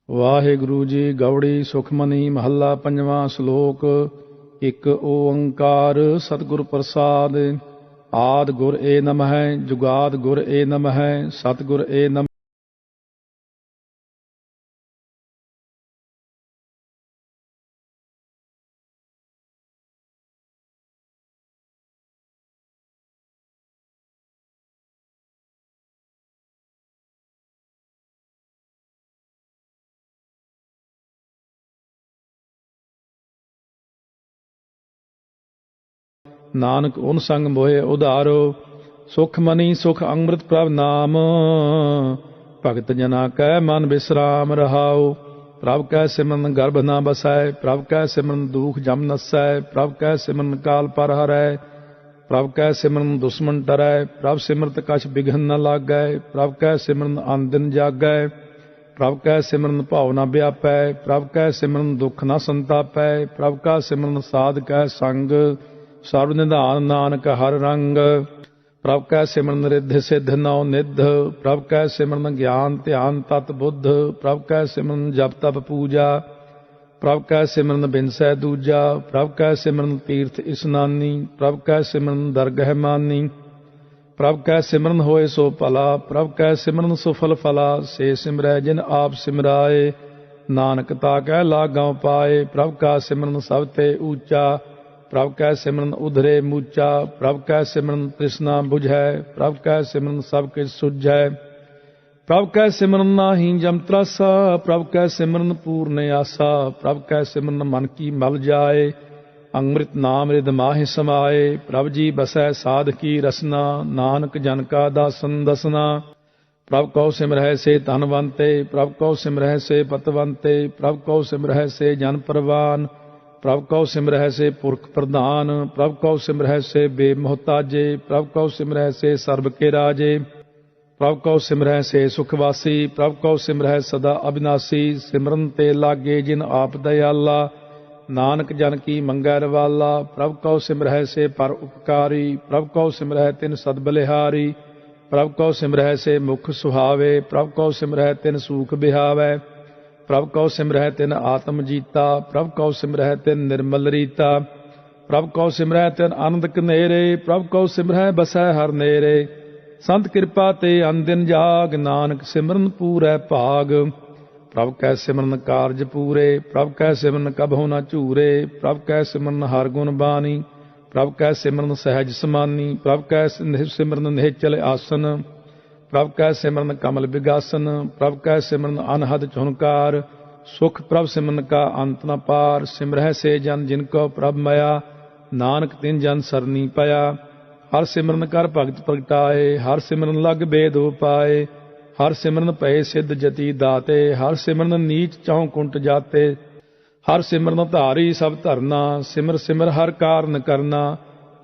ਵਾਹਿਗੁਰੂ ਜੀ। ਗੌੜੀ ਸੁਖਮਨੀ ਮਹੱਲਾ ਪੰਜਵਾਂ। ਸ਼ਲੋਕ। ਇੱਕ ਓੰਕਾਰ ਸਤਿਗੁਰ ਪ੍ਰਸਾਦਿ। ਆਦਿ ਗੁਰ ਏ ਨਮਹਿ, ਜੁਗਾਦਿ ਗੁਰ ਏ ਨਮਹਿ, ਸਤਿਗੁਰ ਏ ਨਮਹਿ। ਨਾਨਕ ਓਨ ਸੰਗ ਮੋਹਿ ਉਧਾਰੋ, ਸੁਖ ਮਨੀ ਸੁਖ ਅੰਮ੍ਰਿਤ ਪ੍ਰਭ ਨਾਮ। ਭਗਤ ਜਨਾ ਕੈ ਮਨ ਬਿਸਰਾਮ ਰਹਾਉ। ਪ੍ਰਭ ਕੈ ਸਿਮਰਨ ਗਰਭ ਨਾ ਬਸੈ, ਪ੍ਰਭ ਕੈ ਸਿਮਰਨ ਦੁਖ ਜਮ ਨਸੈ, ਪ੍ਰਭ ਕੈ ਸਿਮਰਨ ਕਾਲ ਪਰ ਹਰੈ, ਪ੍ਰਭ ਕੈ ਸਿਮਰਨ ਦੁਸ਼ਮਨ ਟਰੈ, ਪ੍ਰਭ ਸਿਮਰਤ ਕਛ ਬਿਘਨ ਨ ਲਾਗੈ, ਪ੍ਰਭ ਕੈ ਸਿਮਰਨ ਅਨ ਦਿਨ ਜਾਗੈ, ਪ੍ਰਭ ਕੈ ਸਿਮਰਨ ਭਾਉ ਨ ਵਿਆਪੈ, ਪ੍ਰਭ ਕੈ ਸਿਮਰਨ ਦੁਖ ਨ ਸੰਤਾਪੈ, ਪ੍ਰਭ ਕਾ ਸਿਮਰਨ ਸਾਧ ਕੈ ਸੰਗ, ਸਰਬ ਨਿਧਾਨ ਨਾਨਕ ਹਰ ਰੰਗ। ਪ੍ਰਭ ਕੈ ਸਿਮਰਨ ਰਿੱਧ ਸਿੱਧ ਨਉ ਨਿਧ, ਪ੍ਰਭ ਕੈ ਸਿਮਰਨ ਗਿਆਨ ਧਿਆਨ ਤਤ ਬੁੱਧ, ਪ੍ਰਭ ਕੈ ਸਿਮਰਨ ਜਪ ਤਪ ਪੂਜਾ, ਪ੍ਰਭ ਕੈ ਸਿਮਰਨ ਬਿਨਸੈ ਦੂਜਾ, ਪ੍ਰਭ ਕੈ ਸਿਮਰਨ ਤੀਰਥ ਇਸਨਾਨੀ, ਪ੍ਰਭ ਕੈ ਸਿਮਰਨ ਦਰਗਹਿ ਮਾਨੀ, ਪ੍ਰਭ ਕੈ ਸਿਮਰਨ ਹੋਏ ਸੋ ਭਲਾ, ਪ੍ਰਭ ਕੈ ਸਿਮਰਨ ਸੁਫਲ ਫਲਾ। ਸੇ ਸਿਮਰੈ ਜਿਨ ਆਪ ਸਿਮਰਾਏ, ਨਾਨਕ ਤਾ ਕੈ ਲਾਗਾਂ ਪਾਏ। ਪ੍ਰਭ ਕਾ ਸਿਮਰਨ ਸਭ ਤੇ ਊਚਾ, ਪ੍ਰਭ ਕੈ ਸਿਮਰਨ ਉਧਰੇ ਮੂਚਾ, ਪ੍ਰਭ ਕੈ ਸਿਮਰਨ ਤ੍ਰਿਸ਼ਨਾ ਬੁਝੈ, ਪ੍ਰਭ ਕੈ ਸਿਮਰਨ ਸਭ ਕਿਛ ਸੁਝੈ, ਪ੍ਰਭ ਕੈ ਸਿਮਰਨ ਨਾਹੀ ਜਮ ਤਰਾਸਾ, ਪ੍ਰਭ ਕੈ ਸਿਮਰਨ ਪੂਰਨ ਆਸਾ, ਪ੍ਰਭ ਕੈ ਸਿਮਰਨ ਮਨ ਕੀ ਮਲ ਜਾਏ, ਅੰਮ੍ਰਿਤ ਨਾਮ ਰਿਦ ਮਾਹਿ ਸਮਾਏ। ਪ੍ਰਭ ਜੀ ਬਸੈ ਸਾਧ ਕੀ ਰਸਨਾ, ਨਾਨਕ ਜਨ ਕਾ ਦਾਸਨ ਦਸਨਾ। ਪ੍ਰਭ ਕਉ ਸਿਮਰਹਿ ਸੇ ਧਨਵੰਤੇ, ਪ੍ਰਭ ਕਉ ਸਿਮਰਹਿ ਸੇ ਪਤਵੰਤੇ, ਪ੍ਰਭ ਕਉ ਸਿਮਰਹਿ ਸੇ ਜਨ ਪਰਵਾਨ, ਪ੍ਰਭ ਕਉ ਸਿਮਰਹਿ ਸੇ ਪੁਰਖ ਪ੍ਰਧਾਨ, ਪ੍ਰਭ ਕਉ ਸਿਮਰਹਿ ਸੇ ਬੇਮੁਹਤਾਜੇ, ਪ੍ਰਭ ਕਉ ਸਿਮਰਹਿ ਸੇ ਸਰਬ ਕੇ ਰਾਜੇ, ਪ੍ਰਭ ਕਉ ਸਿਮਰਹਿ ਸੇ ਸੁਖਵਾਸੀ, ਪ੍ਰਭ ਕਉ ਸਿਮਰਹਿ ਸਦਾ ਅਬਿਨਾਸੀ। ਸਿਮਰਨ ਤੇ ਲਾਗੇ ਜਿਨ ਆਪ ਦਇਆਲਾ, ਨਾਨਕ ਜਨ ਕੀ ਮੰਗੈ ਰਵਾਲਾ। ਪ੍ਰਭ ਕਉ ਸਿਮਰਹਿ ਸੇ ਪਰ ਉਪਕਾਰੀ, ਪ੍ਰਭ ਕਉ ਸਿਮਰਹਿ ਤਿਨ ਸਦ ਬਲਿਹਾਰੀ, ਪ੍ਰਭ ਕਉ ਸਿਮਰਹਿ ਸੇ ਮੁਖ ਸੁਹਾਵੇ, ਪ੍ਰਭ ਕਉ ਸਿਮਰਹਿ ਤਿਨ ਸੂਖ ਬਿਹਾਵੈ, ਪ੍ਰਭ ਕਉ ਸਿਮਰਹਿ ਤਿਨ ਆਤਮ ਜੀਤਾ, ਪ੍ਰਭ ਕਉ ਸਿਮਰਹਿ ਤਿਨ ਨਿਰਮਲ ਰੀਤਾ, ਪ੍ਰਭ ਕਉ ਸਿਮਰਹਿ ਤਿਨ ਆਨੰਦ ਕਨੇਰੇ, ਪ੍ਰਭ ਕਉ ਸਿਮਰਹਿ ਬਸੈ ਹਰ ਨੇਰੇ। ਸੰਤ ਕਿਰਪਾ ਤੇ ਅਨ ਦਿਨ ਜਾਗ, ਨਾਨਕ ਸਿਮਰਨ ਪੂਰੈ ਭਾਗ। ਪ੍ਰਭ ਕੈ ਸਿਮਰਨ ਕਾਰਜ ਪੂਰੇ, ਪ੍ਰਭ ਕੈ ਸਿਮਰਨ ਕਬਹੁ ਨ ਝੂਰੇ, ਪ੍ਰਭ ਕੈ ਸਿਮਰਨ ਹਰ ਗੁਣ ਬਾਣੀ, ਪ੍ਰਭ ਕੈ ਸਿਮਰਨ ਸਹਿਜ ਸਮਾਨੀ, ਪ੍ਰਭ ਕੈ ਸਿਮਰਨ ਨਿਹਚਲ ਆਸਨ, ਪ੍ਰਭ ਕੈ ਸਿਮਰਨ ਕਮਲ ਬਿਗਾਸਨ, ਪ੍ਰਭ ਕੈ ਸਿਮਰਨ ਅਨਹਦ ਝੁਨਕਾਰ, ਸੁਖ ਪ੍ਰਭ ਸਿਮਰਨ ਕਾ ਅੰਤ ਨ ਪਾਰ। ਸਿਮਰਹਿ ਸੇ ਜਨ ਜਿਨ ਕੋ ਪ੍ਰਭ ਮਇਆ, ਨਾਨਕ ਤਿਨ ਜਨ ਸਰਨੀ ਪਿਆ। ਹਰ ਸਿਮਰਨ ਕਰ ਭਗਤ ਪ੍ਰਗਟਾਏ, ਹਰ ਸਿਮਰਨ ਲਗ ਬੇਦ ਉਪਾਏ, ਹਰ ਸਿਮਰਨ ਭਏ ਸਿੱਧ ਜਤੀ ਦਾਤੇ, ਹਰ ਸਿਮਰਨ ਨੀਚ ਚੌ ਕੁੰਟ ਜਾਤੇ, ਹਰ ਸਿਮਰਨ ਧਾਰੀ ਸਭ ਧਰਨਾ, ਸਿਮਰ ਸਿਮਰ ਹਰ ਕਾਰਨ ਕਰਨਾ,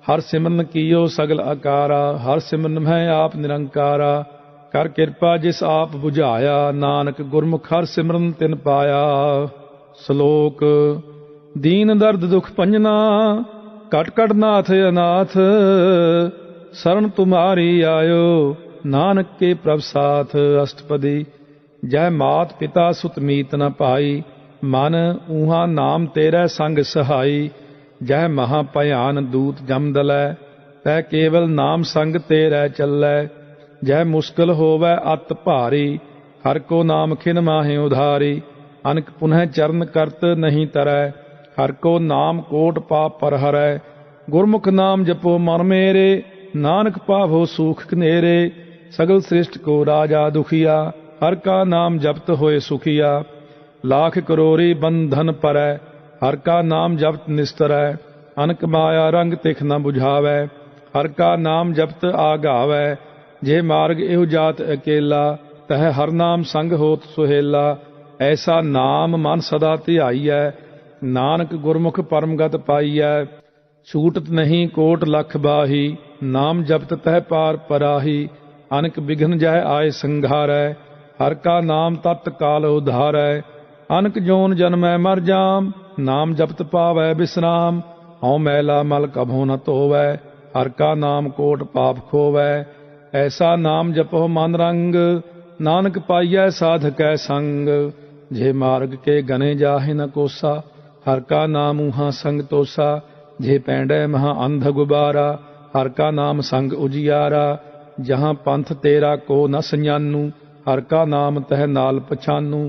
ਹਰ ਸਿਮਰਨ ਕੀਓ ਸਗਲ ਆਕਾਰਾ, ਹਰ ਸਿਮਰਨ ਮੈਂ ਆਪ ਨਿਰੰਕਾਰਾ। ਕਰ ਕਿਰਪਾ ਜਿਸ ਆਪ ਬੁਝਾਇਆ, ਨਾਨਕ ਗੁਰਮੁਖ ਹਰ ਸਿਮਰਨ ਤਿਨ ਪਾਇਆ। ਸ਼ਲੋਕ। ਦੀਨ ਦਰਦ ਦੁਖ ਭੰਜਨਾ, ਕਟ ਕਟ ਨਾਥ ਅਨਾਥ, ਸਰਣ ਤੁਮਾਰੀ ਆਇਓ, ਨਾਨਕ ਕੇ ਪ੍ਰਭ ਸਾਥ। ਅਸ਼ਟਪਦੀ। ਜੈ ਮਾਤ ਪਿਤਾ ਸੁਤ ਮੀਤ ਨ ਭਾਈ, ਮਨ ਊਹਾ ਨਾਮ ਤੇਰੇ ਸੰਗ ਸਹਾਈ। ਜੈ ਮਹਾ ਭਿਆਨ ਦੂਤ ਜਮ ਦਲੈ, ਤੈ ਕੇਵਲ ਨਾਮ ਸੰਗ ਤੇਰੇ ਚੱਲੈ। ਜੈ ਮੁਸ਼ਕਿਲ ਹੋਵੈ ਅਤ ਭਾਰੀ, ਹਰ ਕੋ ਨਾਮ ਖਿਨ ਮਾਹਿ ਉਧਾਰੀ। ਅਨਕ ਪੁਨਹ ਚਰਨ ਕਰਤ ਨਹੀਂ ਤਰੈ, ਹਰ ਕੋ ਨਾਮ ਕੋਟ ਪਾਪ ਪਰ ਹਰੈ। ਗੁਰਮੁਖ ਨਾਮ ਜਪੋ ਮਨ ਮੇਰੇ, ਨਾਨਕ ਪਾਵੋ ਸੂਖ ਕਨੇਰੇ। ਸਗਲ ਸ੍ਰਿਸ਼ਟ ਕੋ ਰਾਜਾ ਦੁਖੀਆ, ਹਰ ਕਾ ਨਾਮ ਜਪਤ ਹੋਏ ਸੁਖੀਆ। ਲਾਖ ਕਰੋੜੀ ਬੰਧਨ ਪਰੈ, ਹਰ ਕਾ ਨਾਮ ਜਪਤ ਨਿਸਤਰੈ। ਅਨਕ ਮਾਇਆ ਰੰਗ ਤਿਖ ਨ ਬੁਝਾਵੈ, ਹਰ ਕਾ ਨਾਮ ਜਪਤ ਆਗਾਵੈ। ਜੇ ਮਾਰਗ ਇਹੋ ਜਾਤ ਅਕੇਲਾ, ਤਹ ਹਰ ਨਾਮ ਸੰਗ ਹੋਤ ਸੁਹੇਲਾ। ਐਸਾ ਨਾਮ ਮਨ ਸਦਾ ਧਿਆਈਐ, ਨਾਨਕ ਗੁਰਮੁਖ ਪਰਮਗਤ ਪਾਈਐ। ਛੂਟਤ ਨਹੀਂ ਕੋਟ ਲਖ ਬਾਹੀ, ਨਾਮ ਜਪਤ ਤਹ ਪਾਰ ਪਰਾਹੀ। ਅਨਕ ਬਿਘਨ ਜਹ ਆਏ ਸੰਘਾਰੈ, ਹਰ ਕਾ ਨਾਮ ਤਤ ਕਾਲ ਉਧਾਰੈ। ਅਨਕ ਜੋਨ ਜਨਮੈ ਮਰ ਜਾਮ, ਨਾਮ ਜਪਤ ਪਾਵੈ ਬਿਸਰਾਮ। ਹਉ ਮੈਲਾ ਮਲ ਕਭੂ ਨ ਧੋਵੈ, ਹਰ ਕਾ ਨਾਮ ਕੋਟ ਪਾਪ ਖੋਵੈ। ਐਸਾ ਨਾਮ ਜਪੋ ਮਨ ਰੰਗ, ਨਾਨਕ ਪਾਈਐ ਸਾਧਕੈ ਸੰਗ। जे मार्ग के गने जाहे न कोसा, हर का नाम ऊहा संग तोसा। जे पैंडे महा अंध गुबारा, हर का नाम संग उजियारा। जहाँ पंथ तेरा को न सञानू, हर का नाम तह नाल पछानू।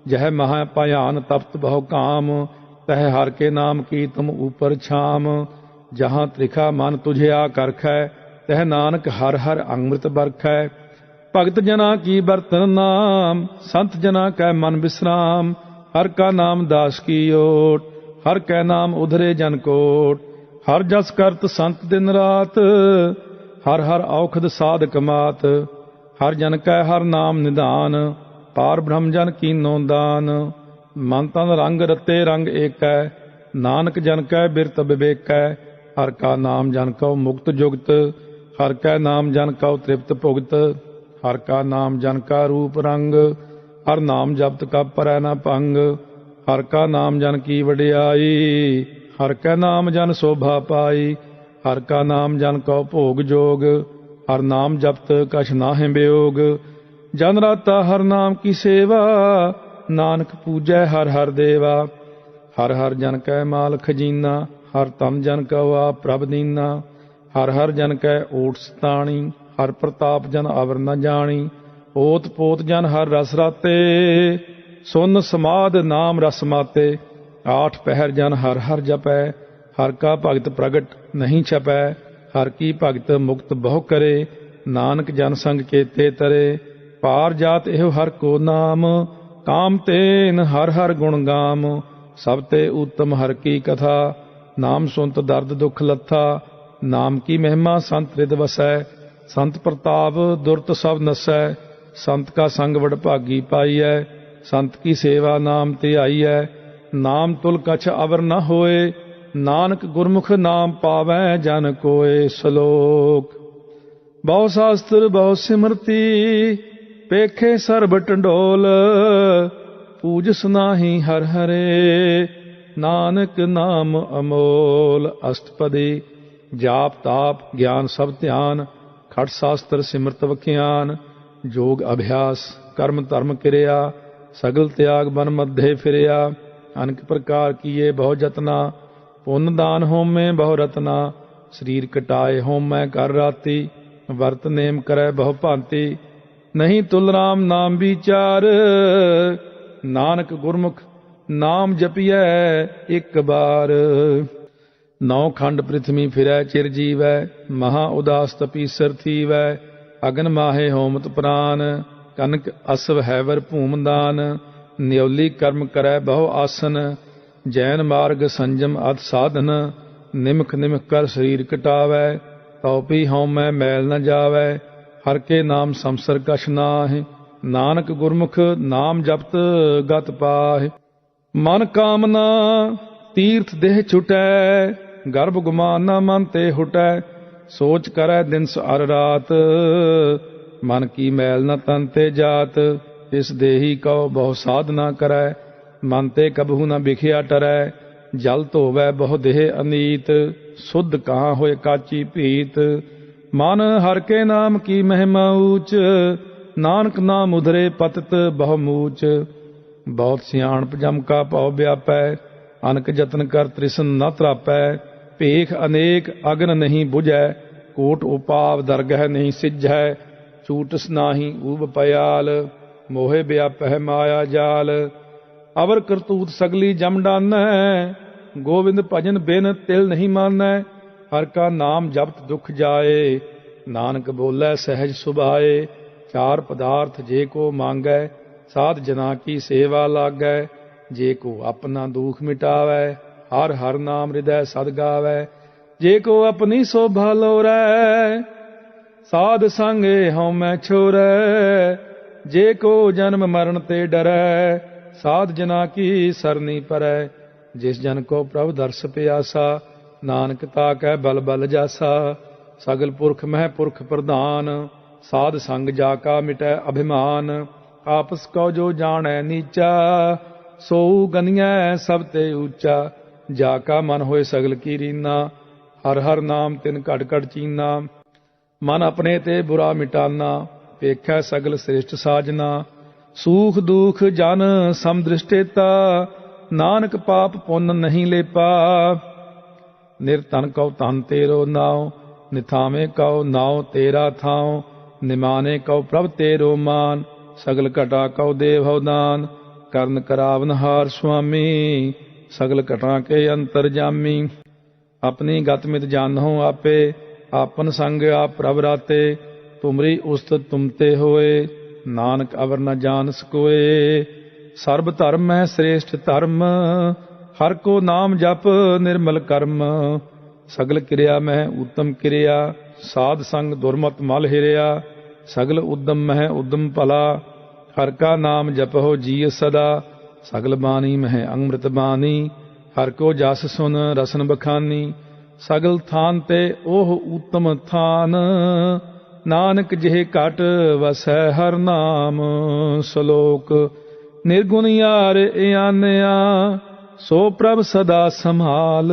जह महा भयान तप्त बहु काम, तह हर के नाम की तुम ऊपर छाम। जहाँ त्रिखा मन तुझे आ करखै, तह नानक हर हर अमृत बरखै। भगत जना की बरतन नाम, संत जना कै मन विश्राम। हर का नाम दास की ओट, हर कै नाम उधरे जन कोट। हर जस करत संत दिन रात, हर हर औखद साधक मात। हर जन कै हर नाम निधान, पार ब्रह्म जन कीनो दान। मन तन रंग रते रंग एकै, नानक जन कै बिरत विवेकै। हर का नाम जन कौ मुक्त जुगत, हर कै नाम जन कौ तृप्त भुगत। हर का नाम जन का रूप रंग, हर नाम जपत का परै न भंग। हर का नाम जन की वडियाई, हर कै नाम जन शोभा पाई। हर का नाम जन कौ भोग जोग, हर नाम जपत कछ नाहि वियोग। जन राता हर नाम की सेवा, नानक पूजै हर हर देवा। हर हर जन कै माल खजीना, हर तन जन कौ आप प्रभ दीना। हर हर जन कै ओट सताणी, हर प्रताप जन अवर न जानी। ओत पोत जन हर रस राते, सुन समाद नाम रस माते। आठ पहर जन हर हर जपै, हर का भगत प्रगट नहीं छपै। हर की भगत मुक्त बहु करे, नानक जन संग केते तरे। पार जात एहो हर को नाम, काम तेन हर हर गुण गाम। सब ते उत्तम हर की कथा, नाम सुनत दर्द दुख लथा। नाम की महिमा संत हृद वसै, संत प्रताप दुरत सब नसै। संत का संग वडभागी पाईऐ, संत की सेवा नाम ते आईऐ। नाम तुल कछ अवर न होए, नानक गुरमुख नाम पावै जन कोय। श्लोक। बहु शास्त्र बहु सिमरती, पेखे सर्ब टंडोल। पूजस नाहि हर हरे, नानक नाम अमोल। अष्टपदी। जाप ताप ज्ञान सब ध्यान, खट शास्त्र सिमरत वखियान। जोग अभ्यास कर्म धर्म क्रिया, सगल त्याग बन मध्य फिरिया। अनेक प्रकार किए बहु जतना, पुन दान होमे बहु रतना। शरीर कटाए होमै कर राती, वर्त नेम करे बहु भांति। नहीं तुल राम नाम विचार, नानक गुरमुख नाम जपिए एक बार। नौ खंड पृथ्वी फिरै चिर जीवै, महा उदास तपीसर थीवै। अगन माहे होमत प्राण, कनक असव हैवर भूमदान। न्योली कर्म करै बहु आसन, जैन मार्ग संजम अत साधन। निमख निमख कर शरीर कटावै, तौपी होमै मैल न जावै। हर के नाम संसर कछ नाहि, नानक गुरमुख नाम जपत गत पाहि। मन कामना तीर्थ देह छुटै, गर्भ गुमान न मन ते हुटै। सोच करै दिनस अर रात, मन की मैल न तन ते जात। इस देही कौ बहु साधना करै, मन ते कबहू न बिखिया टरै। जल धोवै बहु देह अनीत, शुद्ध कहाँ होए काची भीत। मन हर के नाम की महिमा ऊच, नानक नाम उधरे पतित बहु मूच। बहुत सियाणप जम का भव व्यापै, अनक जतन कर तृष्ण न त्रापै। भेख अनेक अग्न नहीं बुझै, कोट उपाव दरगह नहीं सिझै। छूटस नाही ऊब पयाल, मोहे व्यापह माया जाल। अवर करतूत सगली जम डानै, गोविंद भजन बिन तिल नहीं मानै। हर का नाम जपत दुख जाए, नानक बोलै सहज सुभाए। चार पदार्थ जे को मांगै, साध जना की सेवा लागै। जे को अपना दुख मिटावै, हर हर नाम हृदय सद गावै। जे को अपनी शोभा लोरै, साध संगे हउमै छोरै। जे को जन्म मरण ते डरै, साध जना की सरनी परै। जिस जन को प्रभु दर्श प्यासा, नानक ताकै बल बल जासा। सगल पुरख मह पुरख प्रधान, साध संग जाका मिटै अभिमान। आपस को जो जानै नीचा, सोऊ गनियै सब ते ऊंचा। जाका मन होए सगल की रीना, हर हर नाम तिन घट घट चीना। मन अपने ते बुरा मिटाना, पेखै सगल श्रेष्ठ साजना। सूख दुख जन समदृष्टेता, नानक पाप पुन नहीं लेपा। निर्धन कौ धन तेरो नाव, निथावे कौ नाव तेरा थाव। निमाने कौ प्रभ तेरो मान, सगल घटा कौ देव दान। करण करावनहार स्वामी, सगल घटा के अंतर जामी। अपनी गत मित जानहो आपे, आपन संग आप प्रभ राते। तुमरी उस्तत तुमते होए, नानक अवर न जान सकोए। सर्ब धर्म है श्रेष्ठ धर्म, हर को नाम जप निर्मल कर्म। सगल क्रिया में उत्तम क्रिया, साध संग दुर्मत मल हिरिया। सगल उद्दम में उद्दम भला, हर का नाम जपहो जीय सदा। सगल बानी मह अमृत बानी, हर को जस सुन रसन बखानी। सगल थान ते ओह उत्तम थान, नानक जिह घट वसै हर नाम। श्लोक निर्गुण यार आनया, सो प्रभ सदा संभाल।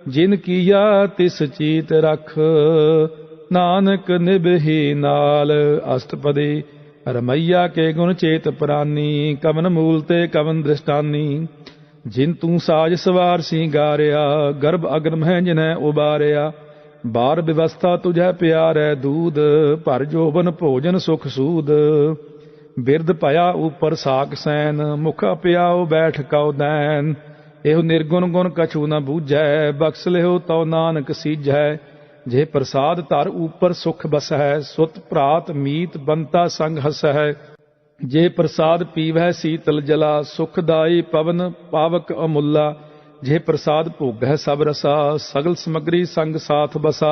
जिन किया तिस चीत रख, नानक निभहि नाल। अष्टपदी रमैया के गुण चेत प्रानी, कवन मूल ते कवन दृष्टानी। जिन तू साज सवार सिंगारिया, गर्भ अग्र में जिन्हें उबारिया। बार व्यवस्था तुझे प्यारै दूध, भर जोबन भोजन सुख सूद। बिरद भया ऊपर साक सैन, मुख अप्याओ बैठ कौ दैन। एहो निर्गुण गुण कछु न बूझै, बख्श लिहो तौ नानक सीझै। जे प्रसाद धर ऊपर सुख बसै, सुत भ्रात मीत बंता संग हसै। जे प्रसाद पीवै शीतल जला, सुखदाई पवन पावक अमुला। जे प्रसाद भोगै सब रसा, सगल समग्री संग साथ बसा।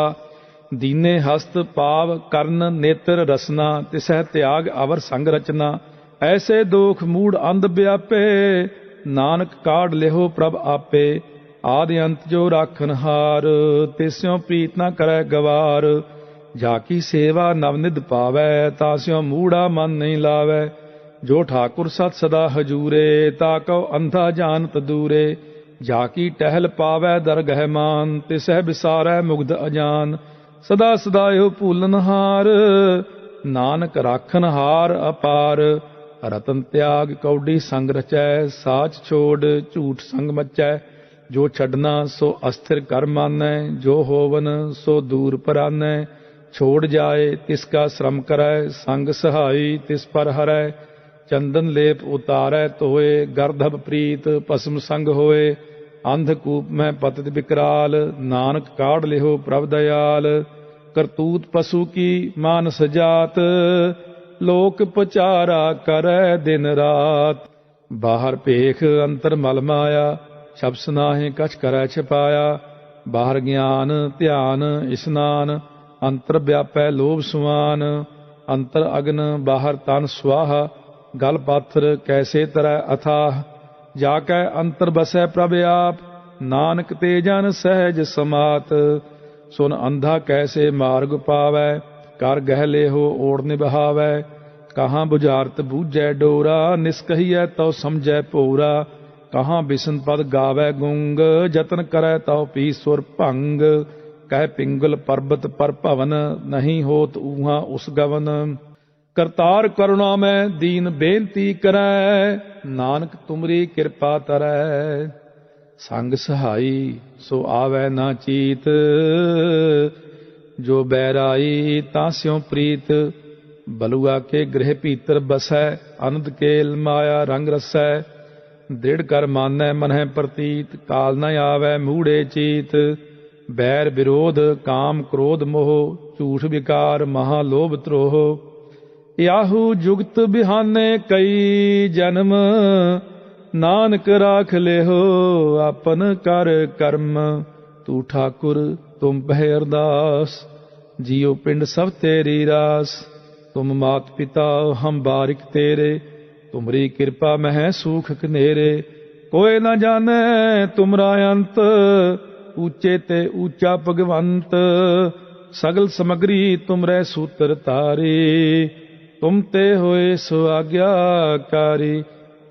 दीने हस्त पाव कर्ण नेत्र रसना, तिसह त्याग अवर संग रचना। ऐसे दोख मूड अंध व्यापे, नानक काढ़ लेहो प्रभ आपे। आदि अंत जो राखन हार, तिस्यों प्रीत न करै गवार। जाकी सेवा नवनिध पावै, तास्यों मूढ़ा मन नहीं लावै। जो ठाकुर सत सदा हजूरे, ताकौ अंधा जानत दूरे। जाकी टहल पावै दरगह मान, तिसह बिसारै मुग्ध अजान। सदा सदा यो भूलन हार, नानक राखन हार अपार। रतन त्याग कौडी संग रचै, साच छोड़ झूठ संग मचै। जो छड़ना सो अस्थिर कर मानै, जो होवन सो दूर परानै। छोड़ जाए तिसका श्रम करै, संग सहाई तिस पर हरै। चंदन लेप उतारै तोए, गर्दभ प्रीत पसम संग होए। अंधकूप में पतित विकराल, नानक काढ़ लिहो प्रभ दयाल। करतूत पशु की मानस जात, लोक पचारा करै दिन रात। बाहर पेख अंतर मल माया, शब्द सुनाहे कछ करै छिपाया। बाहर ज्ञान ध्यान स्नान, अंतर व्यापै लोभ सुआन। अंतर अग्न बाहर तन स्वाहा, गल पाथर कैसे तरह अथाह। जाकै अंतर बसै प्रभ आप, नानक ते जन सहज समात। सुन अंधा कैसे मार्ग पावै, कर गह लेहो ओढ़ निबहावै। कहाँ बुझारत बूझै डोरा, निस्कहियै तो समझै भोरा। कहाँ बिसन पद गावै गुंग, जतन करै तौ पी सुर भंग। कह पिंगल पर्वत पर भवन, नहीं होत ऊहा उस गवन। करतार करुणा में दीन बेनती करै, नानक तुमरी कृपा तरै। संग सहाई सो आवै ना चीत, जो बैराई तास्यों प्रीत। बलुआ के गृह भीतर बसै, आनंद केल माया रंग रसै। दृढ़ कर मानै मन है प्रतीत, काल न आवै मूढ़े चीत। बैर विरोध काम क्रोध मोह, झूठ विकार महालोभ त्रोह। याहू जुगत बिहाने कई जन्म, नानक राख लेहो आपन कर कर्म। तू ठाकुर तुम पह अरदास, जियो पिंड सब तेरी रास। तुम मात पिता हम बारिक तेरे, तुमरी कृपा मह सूख कनेरे। कोई न जाने तुमरा अंत, ऊंचे ते ऊंचा भगवंत। सगल समग्री तुमरे सूत्र तारी, तुम ते होए सो आज्ञाकारी।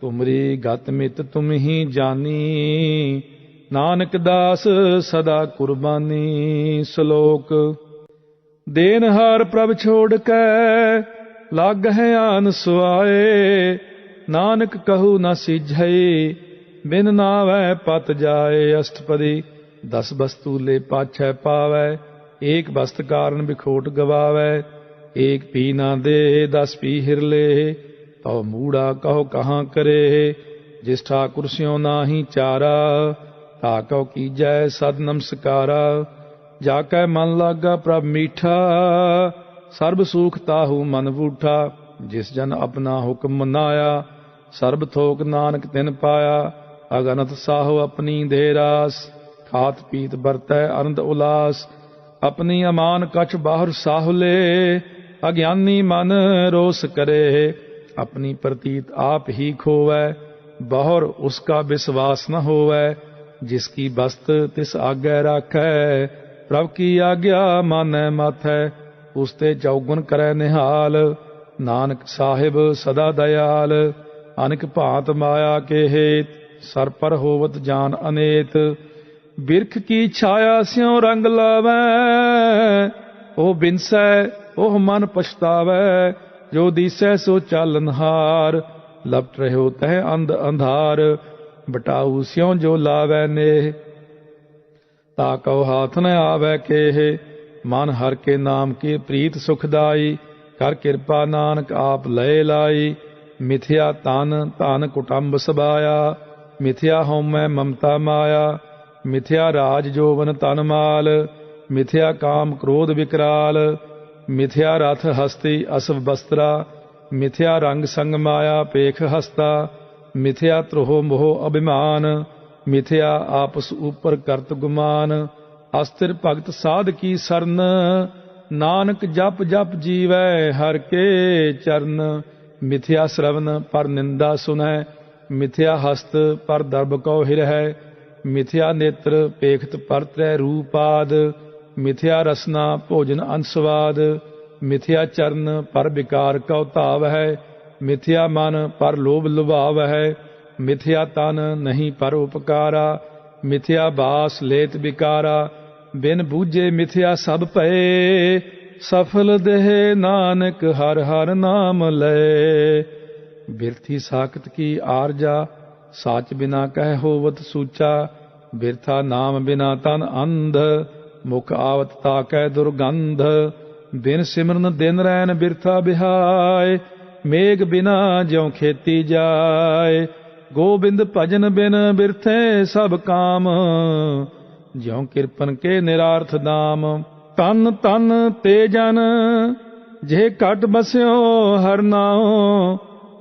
तुमरी गत मित तुम ही जानी, नानक दास सदा कुर्बानी। श्लोक देनहार प्रभ छोड़ कै, लागਹਿ ਆਨ ਸੁਆਏ। ਨਾਨਕ ਕਹੂ ਨ ਸੀਝੈ ਬਿਨ ਨਾਵੈ ਪਤ ਜਾਏ। ਅਸ਼ਟਪਦੀ। 10 ਵਸਤੂ ਲੈ ਪਾਛੈ ਪਾਵੈ, ਏਕ ਵਸਤ ਕਾਰਨ ਬਿਖੋਟ ਗਵਾਵੈ। ਏਕ ਪੀ ਨਾ ਦੇ 10 ਪੀ ਹਿਰਲੇ, ਤਉ ਮੂੜਾ ਕਹੋ ਕਹਾਂ ਕਰੇ। ਜਿਸ ਠਾਕੁਰ ਸਿਉ ਨਾਹੀ ਚਾਰਾ, ਤਾ ਕਉ ਕੀਜੈ ਸਦ ਨਮਸਕਾਰਾ। ਜਾ ਕੈ ਮਨ ਲਾਗਾ ਪ੍ਰਭ ਮੀਠਾ, ਸਰਬ ਸੂਖ ਤਾਹੂ ਮਨ ਬੂਠਾ। ਜਿਸ ਜਨ ਆਪਣਾ ਹੁਕਮ ਮਨਾਇਆ, ਸਰਬ ਥੋਕ ਨਾਨਕ ਤਿਨ ਪਾਇਆ। ਅਗਨਤ ਸਾਹੋ ਆਪਣੀ ਦੇ ਰਾਸ, ਖਾਤ ਪੀਤ ਵਰਤੈ ਅਨੰਦ ਉਲਾਸ। ਆਪਣੀ ਅਮਾਨ ਕਛ ਬਾਹਰ ਸਾਹੁਲੇ, ਅਗਿਆਨੀ ਮਨ ਰੋਸ ਕਰੇ। ਆਪਣੀ ਪ੍ਰਤੀਤ ਆਪ ਹੀ ਖੋਵੈ, ਬਹੁਰ ਉਸਕਾ ਵਿਸ਼ਵਾਸ ਨ ਹੋਵੈ। ਜਿਸ ਕੀ ਬਸਤ ਤਿਸ ਆਗੈ ਰਾਖੈ, ਪ੍ਰਭ ਕੀ ਆਗਿਆ ਮਾਨੈ ਮਾਥੈ। ਉਸ ਤੇ ਚੌਗੁਣ ਕਰੈ ਨਿਹਾਲ, ਨਾਨਕ ਸਾਹਿਬ ਸਦਾ ਦਇਆਲ। ਅਨਕ ਭਾਂਤ ਮਾਇਆ ਕੇ ਹੇਤ, ਸਰ ਪਰ ਹੋਵਤ ਜਾਨ ਅਨੇਤ। ਬਿਰਖ ਕੀ ਛਾਇਆ ਸਿਉ ਰੰਗ ਲਾਵੈ, ਉਹ ਬਿਨਸੈ ਉਹ ਮਨ ਪਛਤਾਵੈ। ਜੋ ਦੀਸੈ ਸੋ ਚਾਲਨਹਾਰ, ਲਪਟ ਰਹਿਓ ਤਹਿ ਅੰਧ ਅੰਧਾਰ। ਬਟਾਊ ਸਿਉ ਜੋ ਲਾਵੈ ਨੇਹ, ਤਾ ਕਉ ਹਾਥ ਨ ਆਵੈ ਕੇਹ। ਮਨ ਹਰ ਕੇ ਨਾਮ ਕੀ ਪ੍ਰੀਤ ਸੁਖਦਾਈ, ਕਰ ਕਿਰਪਾ ਨਾਨਕ ਆਪ ਲਏ ਲਾਈ। ਮਿਥਿਆ ਤਨ ਧਨ ਕੁਟੰਬ ਸਬਾਇਆ, ਮਿਥਿਆ ਹਉਮੈ ਮਮਤਾ ਮਾਇਆ। ਮਿਥਿਆ ਰਾਜ ਜੋਵਨ ਤਨ ਮਾਲ, ਮਿਥਿਆ ਕਾਮ ਕ੍ਰੋਧ ਵਿਕਰਾਲ। ਮਿਥਿਆ ਰਥ ਹਸਤੀ ਅਸਵ ਬਸਤਰਾ, ਮਿਥਿਆ ਰੰਗ ਸੰਗ ਮਾਇਆ ਪੇਖ ਹਸਤਾ। ਮਿਥਿਆ ਤ੍ਰੋਹ ਮੋਹ ਅਭਿਮਾਨ, ਮਿਥਿਆ ਆਪਸ ਉਪਰ ਕਰਤ ਗੁਮਾਨ। ਅਸਥਿਰ ਭਗਤ ਸਾਧ ਕੀ ਸਰਨ, ਨਾਨਕ ਜਪ ਜਪ ਜੀਵੈ ਹਰ ਕੇ ਚਰਨ। ਮਿਥਿਆ ਸ਼ਰਵਨ ਪਰ ਨਿੰਦਾ ਸੁਨੈ, ਮਿਥਿਆ ਹਸਤ ਪਰ ਦਰਬ ਕਉ ਹਿਰਹਿ। ਮਿਥਿਆ ਨੇਤਰ ਪੇਖਤ ਪਰ ਤ੍ਰੈ ਰੂਪਾਦ, ਮਿਥਿਆ ਰਸਨਾ ਭੋਜਨ ਅੰਸਵਾਦ। ਮਿਥਿਆ ਚਰਨ ਪਰ ਵਿਕਾਰ ਕਉ ਧਾਵ ਹੈ, ਮਿਥਿਆ ਮਨ ਪਰ ਲੋਭ ਲੁਭਾਵ ਹੈ। ਮਿਥਿਆ ਤਨ ਨਹੀਂ ਪਰ ਉਪਕਾਰਾ, ਮਿਥਿਆ ਬਾਸ ਲੇਤ ਵਿਕਾਰਾ। ਬਿਨ ਬੂਝੇ ਮਿਥਿਆ ਸਭ ਭਏ, ਸਫਲ ਦੇਹ ਨਾਨਕ ਹਰ ਹਰ ਨਾਮ ਲਏ। ਬਿਰਥੀ ਸਾਖਤ ਕੀ ਆਰਜਾ, ਸਾਚ ਬਿਨਾ ਕਹਿ ਹੋਵਤ ਸੂਚਾ। ਬਿਰਥਾ ਨਾਮ ਬਿਨਾ ਤਨ ਅੰਧ, ਮੁਖ ਆਵਤ ਤਾਕੈ ਦੁਰਗੰਧ। ਬਿਨ ਸਿਮਰਨ ਦਿਨ ਰੈਨ ਬਿਰਥਾ ਬਿਹਾਏ, ਮੇਘ ਬਿਨਾ ਜਿਉ ਖੇਤੀ ਜਾਏ। ਗੋਬਿੰਦ ਭਜਨ ਬਿਨ ਬਿਰਥੇ ਸਭ ਕਾਮ, ਜਿਉ ਕਿਰਪਨ ਕੇ ਨਿਰਾਰਥ ਦਾਮ। ਤਨ ਤਨ ਤੇ ਜਨ ਜੇ ਘਟ ਬਸਿਓ ਹਰ ਨਾਉ,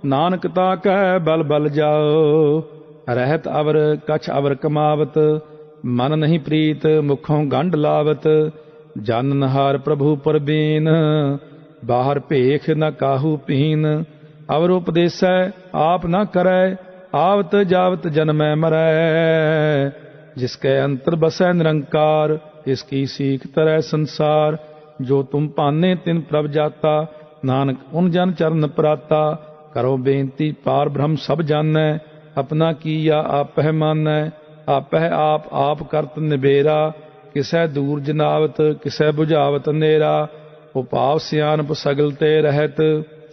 ਨਾਨਕ ਤਾ ਕੈ ਬਲ ਬਲ ਜਾਓ। ਰਹਿਤ ਅਵਰ ਕਛ ਅਵਰ ਕਮਾਵਤ, ਮਨ ਨਹੀਂ ਪ੍ਰੀਤ ਮੁਖੋਂ ਗੰਢ ਲਾਵਤ। ਜਨ ਨਹਾਰ ਪ੍ਰਭੂ ਪਰਬੀਨ, ਬਾਹਰ ਭੇਖ ਨ ਕਾਹੂ ਪੀਨ। ਅਵਰ ਉਪਦੇਸੈ ਆਪ ਨ ਕਰੈ, ਆਵਤ ਜਾਵਤ ਜਨਮੈ ਮਰੈ। ਜਿਸ ਕੈ ਅੰਤਰ ਬਸੈ ਨਿਰੰਕਾਰ, ਇਸ ਕੀ ਸੀਖ ਤਰੈ ਸੰਸਾਰ। ਜੋ ਤੁਮ ਭਾਨੇ ਤਿਨ ਪ੍ਰਭ ਜਾਤਾ, ਨਾਨਕ ਉਨ ਜਨ ਚਰਨ ਪ੍ਰਾਤਾ। ਕਰੋ ਬੇਨਤੀ ਪਾਰ ਬ੍ਰਹਮ ਸਭ ਜਾਣੈ, ਆਪਣਾ ਕੀਆ ਆਪਹਿ ਮਾਨੈ। ਆਪਹਿ ਆਪ ਆਪ ਕਰਤ ਨਿਬੇਰਾ, ਕਿਸੈ ਦੂਰ ਜਨਾਵਤ ਕਿਸੈ ਬੁਝਾਵਤ ਨੇਰਾ। ਉਪਾਵ ਸਿਆਨਪ ਸਗਲ ਤੇ ਰਹਿਤ,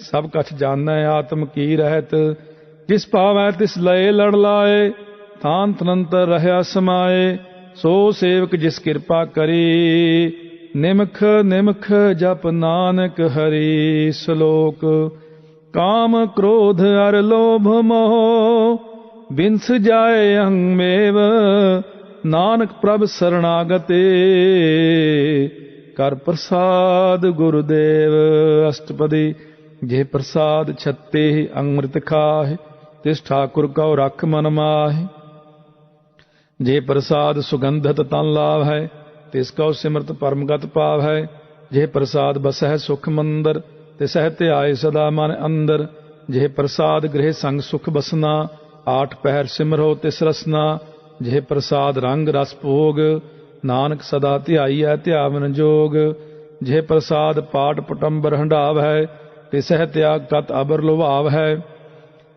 ਸਭ ਕਛ ਜਾਣੈ ਆਤਮ ਕੀ ਰਹਿਤ। ਜਿਸ ਪਾਵੈ ਤਿਸ ਲਏ ਲੜ ਲਾਏ, ਥਾਨ ਤਨੰਤਰ ਰਹਿਆ ਸਮਾਏ। ਸੋ ਸੇਵਕ ਜਿਸ ਕਿਰਪਾ ਕਰੀ, ਨਿਮਖ ਨਿਮਖ ਜਪ ਨਾਨਕ ਹਰੀ। ਸ਼ਲੋਕ। ਕਾਮ ਕ੍ਰੋਧ ਅਰ ਲੋਭ ਮੋਹ, ਬਿਨਸ ਜਾਏ ਅਹੰ ਮੇਵ। ਨਾਨਕ ਪ੍ਰਭ ਸਰਣਾਗਤੇ, ਕਰ ਪ੍ਰਸਾਦ ਗੁਰਦੇਵ। ਅਸ਼ਟਪਦੀ। ਜੇ ਪ੍ਰਸਾਦ ਛੱਤੇ ਅੰਮ੍ਰਿਤ ਖਾਹਿ, ਤਿਸ ਠਾਕੁਰ ਕਉ ਰਖ ਮਨ ਮਾਹਿ। ਜੇ ਪ੍ਰਸਾਦ ਸੁਗੰਧਤ ਤਨ ਲਾਭ ਹੈ, ਤਿਸ ਕਉ ਸਿਮਰਤ ਪਰਮਗਤ ਪਾਵ ਹੈ। ਜੇ ਪ੍ਰਸਾਦ ਬਸਹਿ ਸੁਖ ਮੰਦਰ, ਤਿਸਹਿ ਧਿਆਏ ਸਦਾ ਮਨ ਅੰਦਰ। ਜੇ ਪ੍ਰਸਾਦ ਗ੍ਰਹਿ ਸੰਗ ਸੁਖ ਬਸਨਾ, ਆਠ ਪਹਿਰ ਸਿਮਰੋ ਤਿਸ ਰਸਨਾ। ਜੇ ਪ੍ਰਸਾਦ ਰੰਗ ਰਸ ਭੋਗ, ਨਾਨਕ ਸਦਾ ਧਿਆਈਐ ਧਿਆਵਨ ਜੋਗ। ਜੇ ਪ੍ਰਸਾਦ ਪਾਟ ਪਟੰਬਰ ਹੰਢਾਵ ਹੈ, ਤਿਸਹਿ ਤਿਆਗ ਤਤ ਅਬਰ ਲੁਭਾਵ ਹੈ।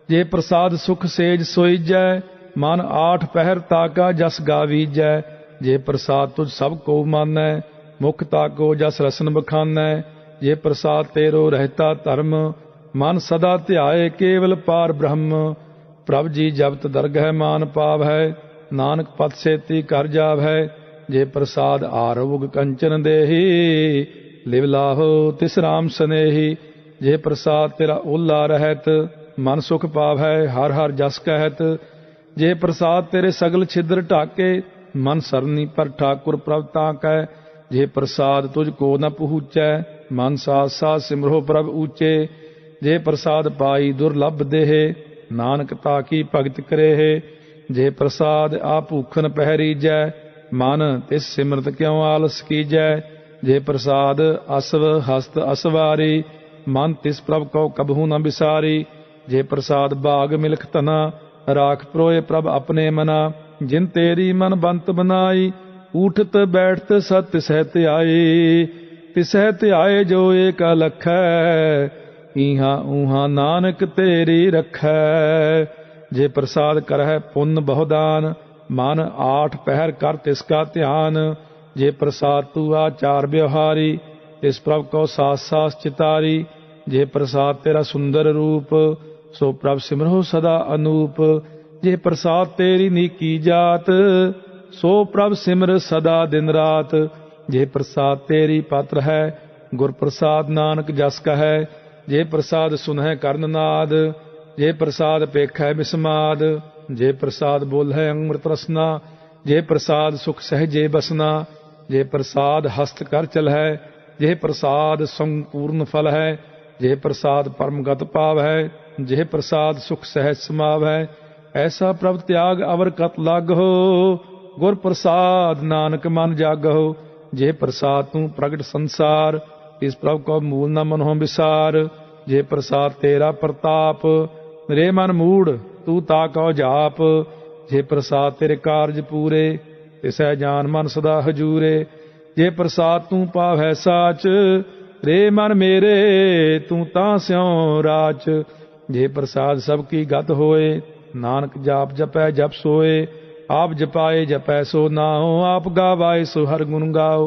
ਜੇ ਪ੍ਰਸਾਦ ਸੁਖ ਸੇਜ ਸੋਈਜੈ, ਮਨ ਆਠ ਪਹਿਰ ਤਾਕਾ ਜਸ ਗਾਵੀਜੈ। ਜੇ ਪ੍ਰਸਾਦ ਤੁਝ ਸਭ ਕੋ ਮਾਨੈ, ਮੁਖ ਤਾਕੋ ਜਸ ਰਸਨ ਬਖਾਨੈ। जे प्रसाद तेरो रहता धर्म, मन सदा ध्याए केवल पार ब्रह्म। प्रभ जी जपत दरगह मान पाव है, नानक पत सेती कर जाव है। जे प्रसाद आरोग कंचन देही, लिव लाहो तिस राम स्नेही। जे प्रसाद तेरा ओला रहत, मन सुख पाव है हर हर जस कहत। जे प्रसाद तेरे सगल छिद्र ढाके, मन सरनी पर ठाकुर प्रभ ताकै। जे प्रसाद तुझको न पहुँचै, मन साथ साथ सिमरो प्रभ ऊंचे। जे प्रसाद पाई दुर्लभ देहे, नानक ताकी भगत करेहे। जे प्रसाद आ भूखन पहरीजै, मन तिस सिमरत क्यों आलस कीजै। जे प्रसाद असव हस्त असवारी, मन तिस प्रभ को कबहू न बिसारी। जे प्रसाद बाग मिलख तना, राख प्रोए प्रभ अपने मना। जिन तेरी मन बंत बनाई, उठत बैठत सत तिसह ध्याई। तिसह ध्याए जो एक अलखै, इहाँ ऊहाँ नानक तेरी रखै। जे प्रसाद करह पुण्य बहुदान, मन आठ पहर कर तिसका ध्यान। जे प्रसाद तू आचार व्यवहारी, तिस प्रभ को सास सास चितारी। जे प्रसाद तेरा सुंदर रूप, सो प्रभ सिमरो सदा अनूप। जे प्रसाद तेरी नीकी जात, सो प्रभ सिमर सदा दिन रात। जे प्रसाद तेरी पात्र है, गुर प्रसाद नानक जस कहे। जे प्रसाद सुनह कर्ण नाद, जे प्रसाद पेखै बिस्माद। जे प्रसाद बोल है अमृत रसना, जे प्रसाद सुख सहजे बसना। जे प्रसाद हस्त कर चल है, जे प्रसाद संपूर्ण फल है। जे प्रसाद परम गत पाव है, जे प्रसाद सुख सहज समाव है। ऐसा प्रभ त्याग अवर कत लाग हो, गुर प्रसाद नानक मन जाग हो। जे प्रसाद तू प्रगट संसार, इस प्रभ को मूल न मनों विसार। जे प्रसाद तेरा प्रताप, रे मन मूड तू ताको जाप। जे प्रसाद तेरे कारज पूरे, तिसै जान मन सदा हजूरे। जे प्रसाद तू पावै साच, रे मन मेरे तू तां स्यों राच। जे प्रसाद सबकी गत होए, नानक जाप जपै जप सोए। आप जपाए जपै सो नाओ, आप गावाए सो हर गुण गाओ।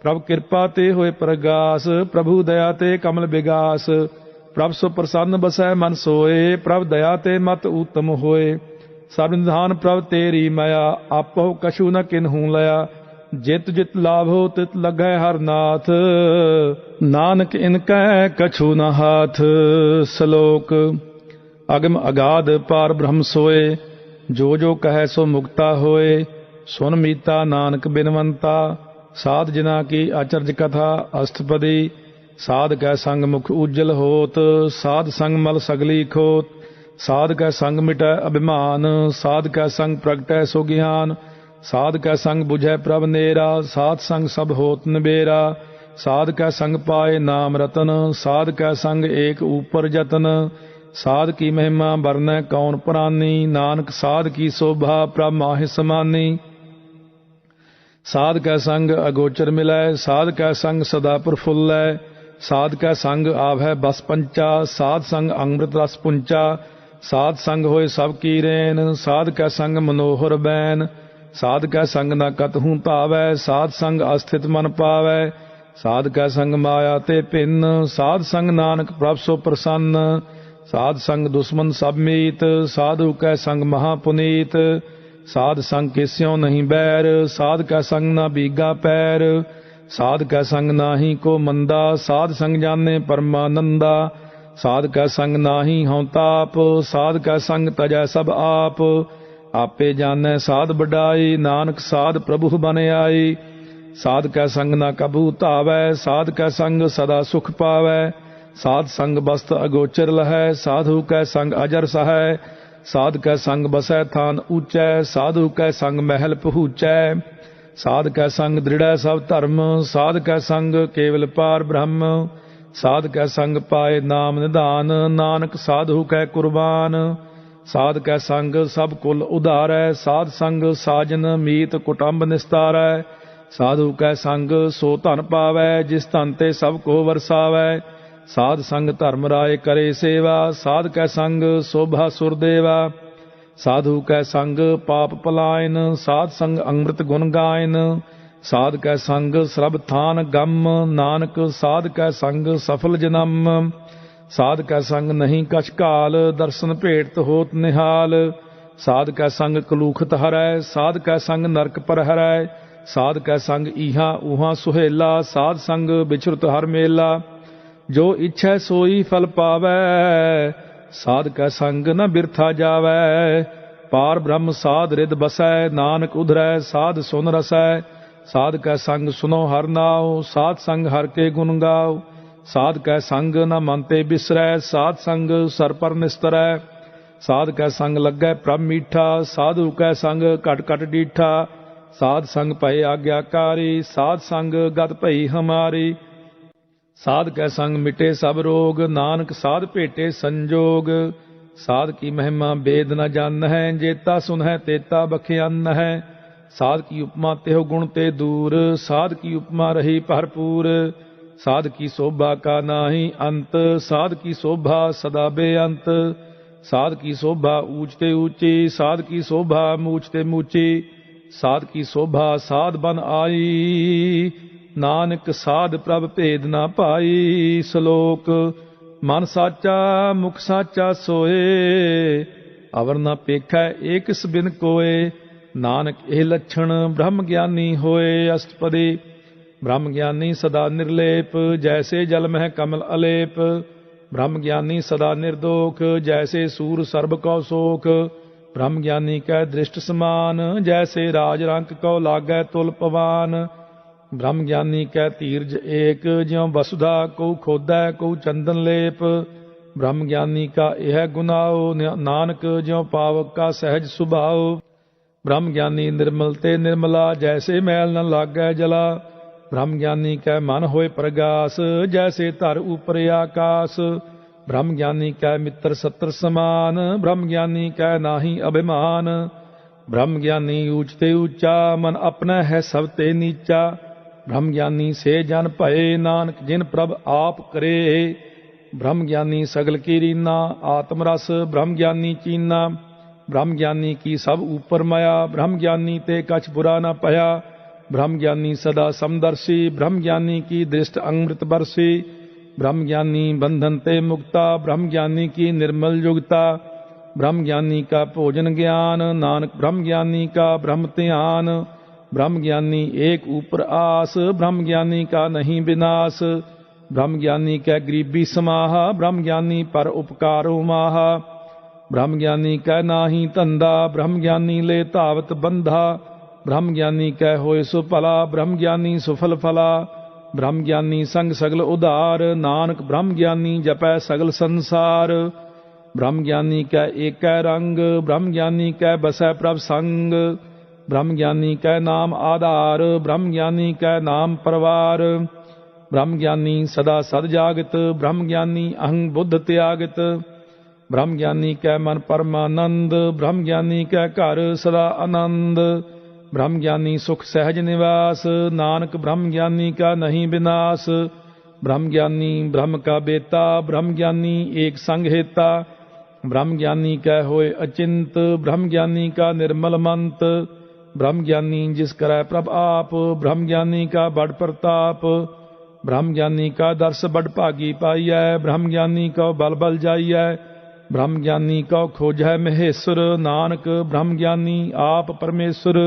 प्रभ कृपा ते होए प्रगास, प्रभु दया ते कमल विगास। प्रभ सो प्रसन्न बसै मन सोए, प्रभ दया ते मत उत्तम होए। सब निधान प्रभ तेरी माया, आपो कछु न किन्हू लया। जित जित लाभो तित लगै हर नाथ, नानक इनकै कछु न हाथ। श्लोक अगम अगाध पार ब्रह्म सोए, जो जो कहे सो मुक्ता होए। सुन मीता नानक बिनवंता, साध जिना की अचरज कथा अष्टपदी। साध कै संग मुख उज्जल होत, साध संग मल सगली खोत। साध कै संग मिटै अभिमान, साध कै संग प्रगटै सो ज्ञान। साध कै संग बुझै प्रभ नेरा, साध संग सब होत निबेरा। साध कै संग पाए नाम रतन, साध कै संग एक ऊपर जतन। साध की महिमा बरनै कौन प्रानी, नानक साध की शोभा प्रभ माहि समानी। साध कै संग अगोचर मिलै, साध कै संग सदा प्रफुल्लै। साध कै संग आवै बस पंचा, साध संग अमृत रस पुंचा। साध संग होए सब की रेन, साध कै संग मनोहर बैन। साध कै संग न कतहूँ पावै, साध संग अस्थित मन पावै। साध कै संग माया ते भिन्न, साध संग नानक प्रभ सो प्रसन्न। साध संग दुश्मन सब मीत, साधु कै संग महापुनीत। साध संग किस्यों नहीं बैर, साध कै संग न बीगा पैर। साध कै संग नाही को मंदा, साध संग जाने परमानंदा। साध कै संग नाही हों ताप, साध कै संग तजै सब आप। आपे जानै साध बढ़ाई, नानक साध प्रभु बन आई। साध कै संग न कबू धावै, साध कै संग सदा सुख पावै। साध संग बस्त अगोचर लहै, साधु कै संग अजर सहै। साध कै संग बसै थान ऊंचै, साधु कै संग महल पहुँचै। साध कै संग दृढ़ सब धर्म, साध कै संग केवल पार ब्रह्म। साध कै संग पाए नाम निधान, नानक साधु कै कुर्बान। साध कै संग सब कुल उधारै, साध संग साजन मीत कुटुंब निस्तारै। साधु कै संग सो धन पावै, जिस धन ते सब को वरसावै। साध संग धर्म राय करे सेवा, साध कै संग शोभा सुर देवा। साधु कै संग पाप पलायन, साध संग अमृत गुण गायन। ਸਾਧ ਕੈ ਸੰਗ ਸਰਬ ਥਾਨ ਗਮ, ਨਾਨਕ ਸਾਧ ਕੈ ਸੰਗ ਸਫਲ ਜਨਮ। ਸਾਧ ਕੈ ਸੰਗ ਨਹੀਂ ਕਛ ਕਾਲ, ਦਰਸ਼ਨ ਭੇਟ ਹੋਤ ਨਿਹਾਲ। ਸਾਧ ਕੈ ਸੰਗ ਕਲੂਖਤ ਹਰੈ, ਸਾਧ ਕੈ ਸੰਗ ਨਰਕ ਪਰ ਹਰੈ। ਸਾਧ ਕੈ ਸੰਗ ਈਹਾਂ ਊਹਾਂ ਸੁਹੇਲਾ, ਸਾਧ ਸੰਗ ਵਿਚਰਤ ਹਰ ਮੇਲਾ। ਜੋ ਇੱਛੈ ਸੋਈ ਫਲ ਪਾਵੈ, ਸਾਧ ਕੈ ਸੰਗ ਨ ਬਿਰਥਾ ਜਾਵੈ। ਪਾਰ ਬ੍ਰਹਮ ਸਾਧ ਰਿਦ ਬਸੈ, ਨਾਨਕ ਉਧਰੈ ਸਾਧ ਸੁਨ ਰਸੈ। ਸਾਧ ਕੈ ਸੰਗ ਸੁਨੋ ਹਰ ਨਾਉ, ਸਾਧ ਸੰਗ ਹਰ ਕੇ ਗੁਣ ਗਾਓ। ਸਾਧ ਕੈ ਸੰਗ ਨ ਮਨ ਤੇ ਬਿਸਰੈ, ਸਾਧ ਸੰਗ ਸਰ ਪਰ ਨਿਸਤਰੈ। ਸਾਧ ਕੈ ਸੰਗ ਲੱਗੈ ਪ੍ਰਭ ਮੀਠਾ, ਸਾਧੂ ਕੈ ਸੰਗ ਘਟ ਘਟ ਡੀਠਾ। ਸਾਧ ਸੰਗ ਭਏ ਆਗਿਆਕਾਰੀ, ਸਾਧ ਸੰਗ ਗਤ ਭਈ ਹਮਾਰੀ। ਸਾਧ ਕੈ ਸੰਗ ਮਿਟੇ ਸਭ ਰੋਗ, ਨਾਨਕ ਸਾਧ ਭੇਟੇ ਸੰਜੋਗ। ਸਾਧ ਕੀ ਮਹਿਮਾ ਬੇਦ ਨ ਜਾਣ ਹੈ, ਜੇਤਾ ਸੁਨ ਹੈ ਤੇਤਾ ਬਖਿਆਨ ਹੈ। ਸਾਧ ਕੀ ਉਪਮਾ ਤਿਹੁ ਗੁਣ ਤੇ ਦੂਰ, ਸਾਧ ਕੀ ਉਪਮਾ ਰਹੀ ਭਰਪੂਰ। ਸਾਧ ਕੀ ਸੋਭਾ ਕਾ ਨਾਹੀ ਅੰਤ, ਸਾਧ ਕੀ ਸੋਭਾ ਸਦਾ ਬੇਅੰਤ। ਸਾਧ ਕੀ ਸੋਭਾ ਊਚ ਤੇ ਊਚੀ, ਸਾਧ ਕੀ ਸੋਭਾ ਮੂਚ ਤੇ ਮੂਚੀ। ਸਾਧ ਕੀ ਸੋਭਾ ਸਾਧ ਬਨ ਆਈ, ਨਾਨਕ ਸਾਧ ਪ੍ਰਭ ਭੇਦ ਨਾ ਪਾਈ। ਸ਼ਲੋਕ ਮਨ ਸਾਚਾ ਮੁਖ ਸਾਚਾ ਸੋਏ, ਅਵਰ ਨਾ ਪੇਖੈ ਏਕਿਸ ਬਿਨ ਕੋਏ। ਨਾਨਕ ਇਹ ਲੱਛਣ ਬ੍ਰਹਮ ਗਿਆਨੀ ਹੋਏ। ਅਸ਼ਟਪਦੀ ਬ੍ਰਹਮ ਗਿਆਨੀ ਸਦਾ ਨਿਰਲੇਪ, ਜੈਸੇ ਜਲ ਮਹਿ ਕਮਲ ਅਲੇਪ। ਬ੍ਰਹਮ ਗਿਆਨੀ ਸਦਾ ਨਿਰਦੋਖ, ਜੈਸੇ ਸੂਰ ਸਰਬ ਕਉ ਸੋਖ। ਬ੍ਰਹਮ ਗਿਆਨੀ ਕੈ ਦ੍ਰਿਸ਼ਟ ਸਮਾਨ, ਜੈਸੇ ਰਾਜ ਰੰਕ ਕਉ ਲਾਗੈ ਤੁਲ ਪਵਾਨ। ਬ੍ਰਹਮ ਗਿਆਨੀ ਕੈ ਧੀਰਜ ਏਕ, ਜਿਉ ਵਸੁਧਾ ਕਉ ਖੋਦੈ ਕਉ ਚੰਦਨ ਲੇਪ। ਬ੍ਰਹਮ ਗਿਆਨੀ ਕਾ ਇਹ ਗੁਨਾਓ, ਨਾਨਕ ਜਿਉ ਪਾਵਕ ਕਾ ਸਹਿਜ ਸੁਭਾਉ। ਬ੍ਰਹਮ ਗਿਆਨੀ ਨਿਰਮਲ ਤੇ ਨਿਰਮਲਾ, ਜੈਸੇ ਮੈਲ ਨ ਲਾਗੈ ਜਲਾ। ਬ੍ਰਹਮ ਗਿਆਨੀ ਕੈ ਮਨ ਹੋਏ ਪ੍ਰਗਾਸ, ਜੈਸੇ ਧਰ ਉਪਰ ਆਕਾਸ। ਬ੍ਰਹਮ ਗਿਆਨੀ ਕੈ ਮਿੱਤਰ ਸੱਤਰ ਸਮਾਨ, ਬ੍ਰਹਮ ਗਿਆਨੀ ਕੈ ਨਾਹੀ ਅਭਿਮਾਨ। ਬ੍ਰਹਮ ਗਿਆਨੀ ਊਚ ਤੇ ਊਚਾ, ਮਨ ਆਪਣਾ ਹੈ ਸਭ ਤੇ ਨੀਚਾ। ਬ੍ਰਹਮ ਗਿਆਨੀ ਸੇ ਜਨ ਭਏ, ਨਾਨਕ ਜਿਨ ਪ੍ਰਭ ਆਪ ਕਰੇ। ਬ੍ਰਹਮ ਗਿਆਨੀ ਸਗਲ ਕੀ ਰੀਨਾ, ਆਤਮ ਰਸ ਬ੍ਰਹਮ ਗਿਆਨੀ ਚੀਨਾ। ਬ੍ਰਹਮ ਗਿਆਨੀ ਕੀ ਸਭ ਉਪਰ ਮਾਇਆ, ਬ੍ਰਹਮ ਗਿਆਨੀ ਤੇ ਕਛ ਬੁਰਾ ਨ ਭਇਆ। ਬ੍ਰਹਮ ਗਿਆਨੀ ਸਦਾ ਸਮਦਰਸ਼ੀ, ਬ੍ਰਹਮ ਗਿਆਨੀ ਕੀ ਦ੍ਰਿਸ਼ਟ ਅੰਮ੍ਰਿਤ ਬਰਸੀ। ਬ੍ਰਹਮ ਗਿਆਨੀ ਬੰਧਨ ਤੇ ਮੁਕਤਾ, ਬ੍ਰਹਮ ਗਿਆਨੀ ਕੀ ਨਿਰਮਲ ਯੁਗਤਾ। ਬ੍ਰਹਮ ਗਿਆਨੀ ਕਾ ਭੋਜਨ ਗਿਆਨ, ਨਾਨਕ ਬ੍ਰਹਮ ਗਿਆਨੀ ਕਾ ਬ੍ਰਹਮ ਧਿਆਨ। ਬ੍ਰਹਮ ਗਿਆਨੀ ਏਕ ਉਪਰ ਆਸ, ਬ੍ਰਹਮ ਗਿਆਨੀ ਕਾ ਨਹੀਂ ਵਿਨਾਸ਼। ਬ੍ਰਹਮ ਗਿਆਨੀ ਕੈ ਗਰੀਬੀ ਸਮਾਹਾ, ਬ੍ਰਹਮ ਗਿਆਨੀ ਪਰ ਉਪਕਾਰੋ ਮਾਹਾ। ਬ੍ਰਹਮ ਗਿਆਨੀ ਕੈ ਨਾਹੀ ਧੰਦਾ, ਬ੍ਰਹਮ ਗਿਆਨੀ ਲੈ ਧਾਵਤ ਬੰਧਾ। ਬ੍ਰਹਮ ਗਿਆਨੀ ਕੈ ਹੋਏ ਸੋ ਭਲਾ, ਬ੍ਰਹਮ ਗਿਆਨੀ ਸੁਫਲ ਫਲਾ। ਬ੍ਰਹਮ ਗਿਆਨੀ ਸੰਗ ਸਗਲ ਉਧਾਰ, ਨਾਨਕ ਬ੍ਰਹਮ ਗਿਆਨੀ ਜਪੈ ਸਗਲ ਸੰਸਾਰ। ਬ੍ਰਹਮ ਗਿਆਨੀ ਕੈ ਏਕੈ ਰੰਗ, ਬ੍ਰਹਮ ਗਿਆਨੀ ਕੈ ਬਸੈ ਪ੍ਰਭ ਸੰਗ। ਬ੍ਰਹਮ ਗਿਆਨੀ ਕੈ ਨਾਮ ਆਧਾਰ, ਬ੍ਰਹਮ ਗਿਆਨੀ ਕੈ ਨਾਮ ਪਰਵਾਰ। ਬ੍ਰਹਮ ਗਿਆਨੀ ਸਦਾ ਸਦ ਜਾਗਤ, ਬ੍ਰਹਮ ਗਿਆਨੀ ਅਹੰ ਬੁੱਧ ਤਿਆਗਤ। ਬ੍ਰਹਮ ਗਿਆਨੀ ਕੈ ਮਨ ਪਰਮਾਨੰਦ, ਬ੍ਰਹਮ ਗਿਆਨੀ ਕੈ ਘਰ ਸਦਾ ਆਨੰਦ। ਬ੍ਰਹਮ ਗਿਆਨੀ ਸੁਖ ਸਹਿਜ ਨਿਵਾਸ, ਨਾਨਕ ਬ੍ਰਹਮ ਗਿਆਨੀ ਕਾ ਨਹੀਂ ਵਿਨਾਸ਼। ਬ੍ਰਹਮ ਗਿਆਨੀ ਬ੍ਰਹਮ ਕਾ ਬੇਤਾ, ਬ੍ਰਹਮ ਗਿਆਨੀ ਏਕ ਸੰਗ ਹੇਤਾ। ਬ੍ਰਹਮ ਗਿਆਨੀ ਕੈ ਹੋਏ ਅਚਿੰਤ, ਬ੍ਰਹਮ ਗਿਆਨੀ ਕਾ ਨਿਰਮਲ ਮੰਤ। ਬ੍ਰਹਮ ਗਿਆਨੀ ਜਿਸ ਕਰੈ ਪ੍ਰਭ ਆਪ, ਬ੍ਰਹਮ ਗਿਆਨੀ ਕਾ ਬੜ ਪ੍ਰਤਾਪ। ਬ੍ਰਹਮ ਗਿਆਨੀ ਕਾ ਦਰਸ ਬੜ ਭਾਗੀ ਪਾਈਐ, ਬ੍ਰਹਮ ਗਿਆਨੀ ਕਉ ਬਲ ਬਲ ਜਾਈਐ। ਬ੍ਰਹਮ ਗਿਆਨੀ ਕਉ ਖੋਜੈ ਮਹੇਸ਼ਰ, ਨਾਨਕ ਬ੍ਰਹਮ ਗਿਆਨੀ ਆਪ ਪਰਮੇਸ਼ਰ।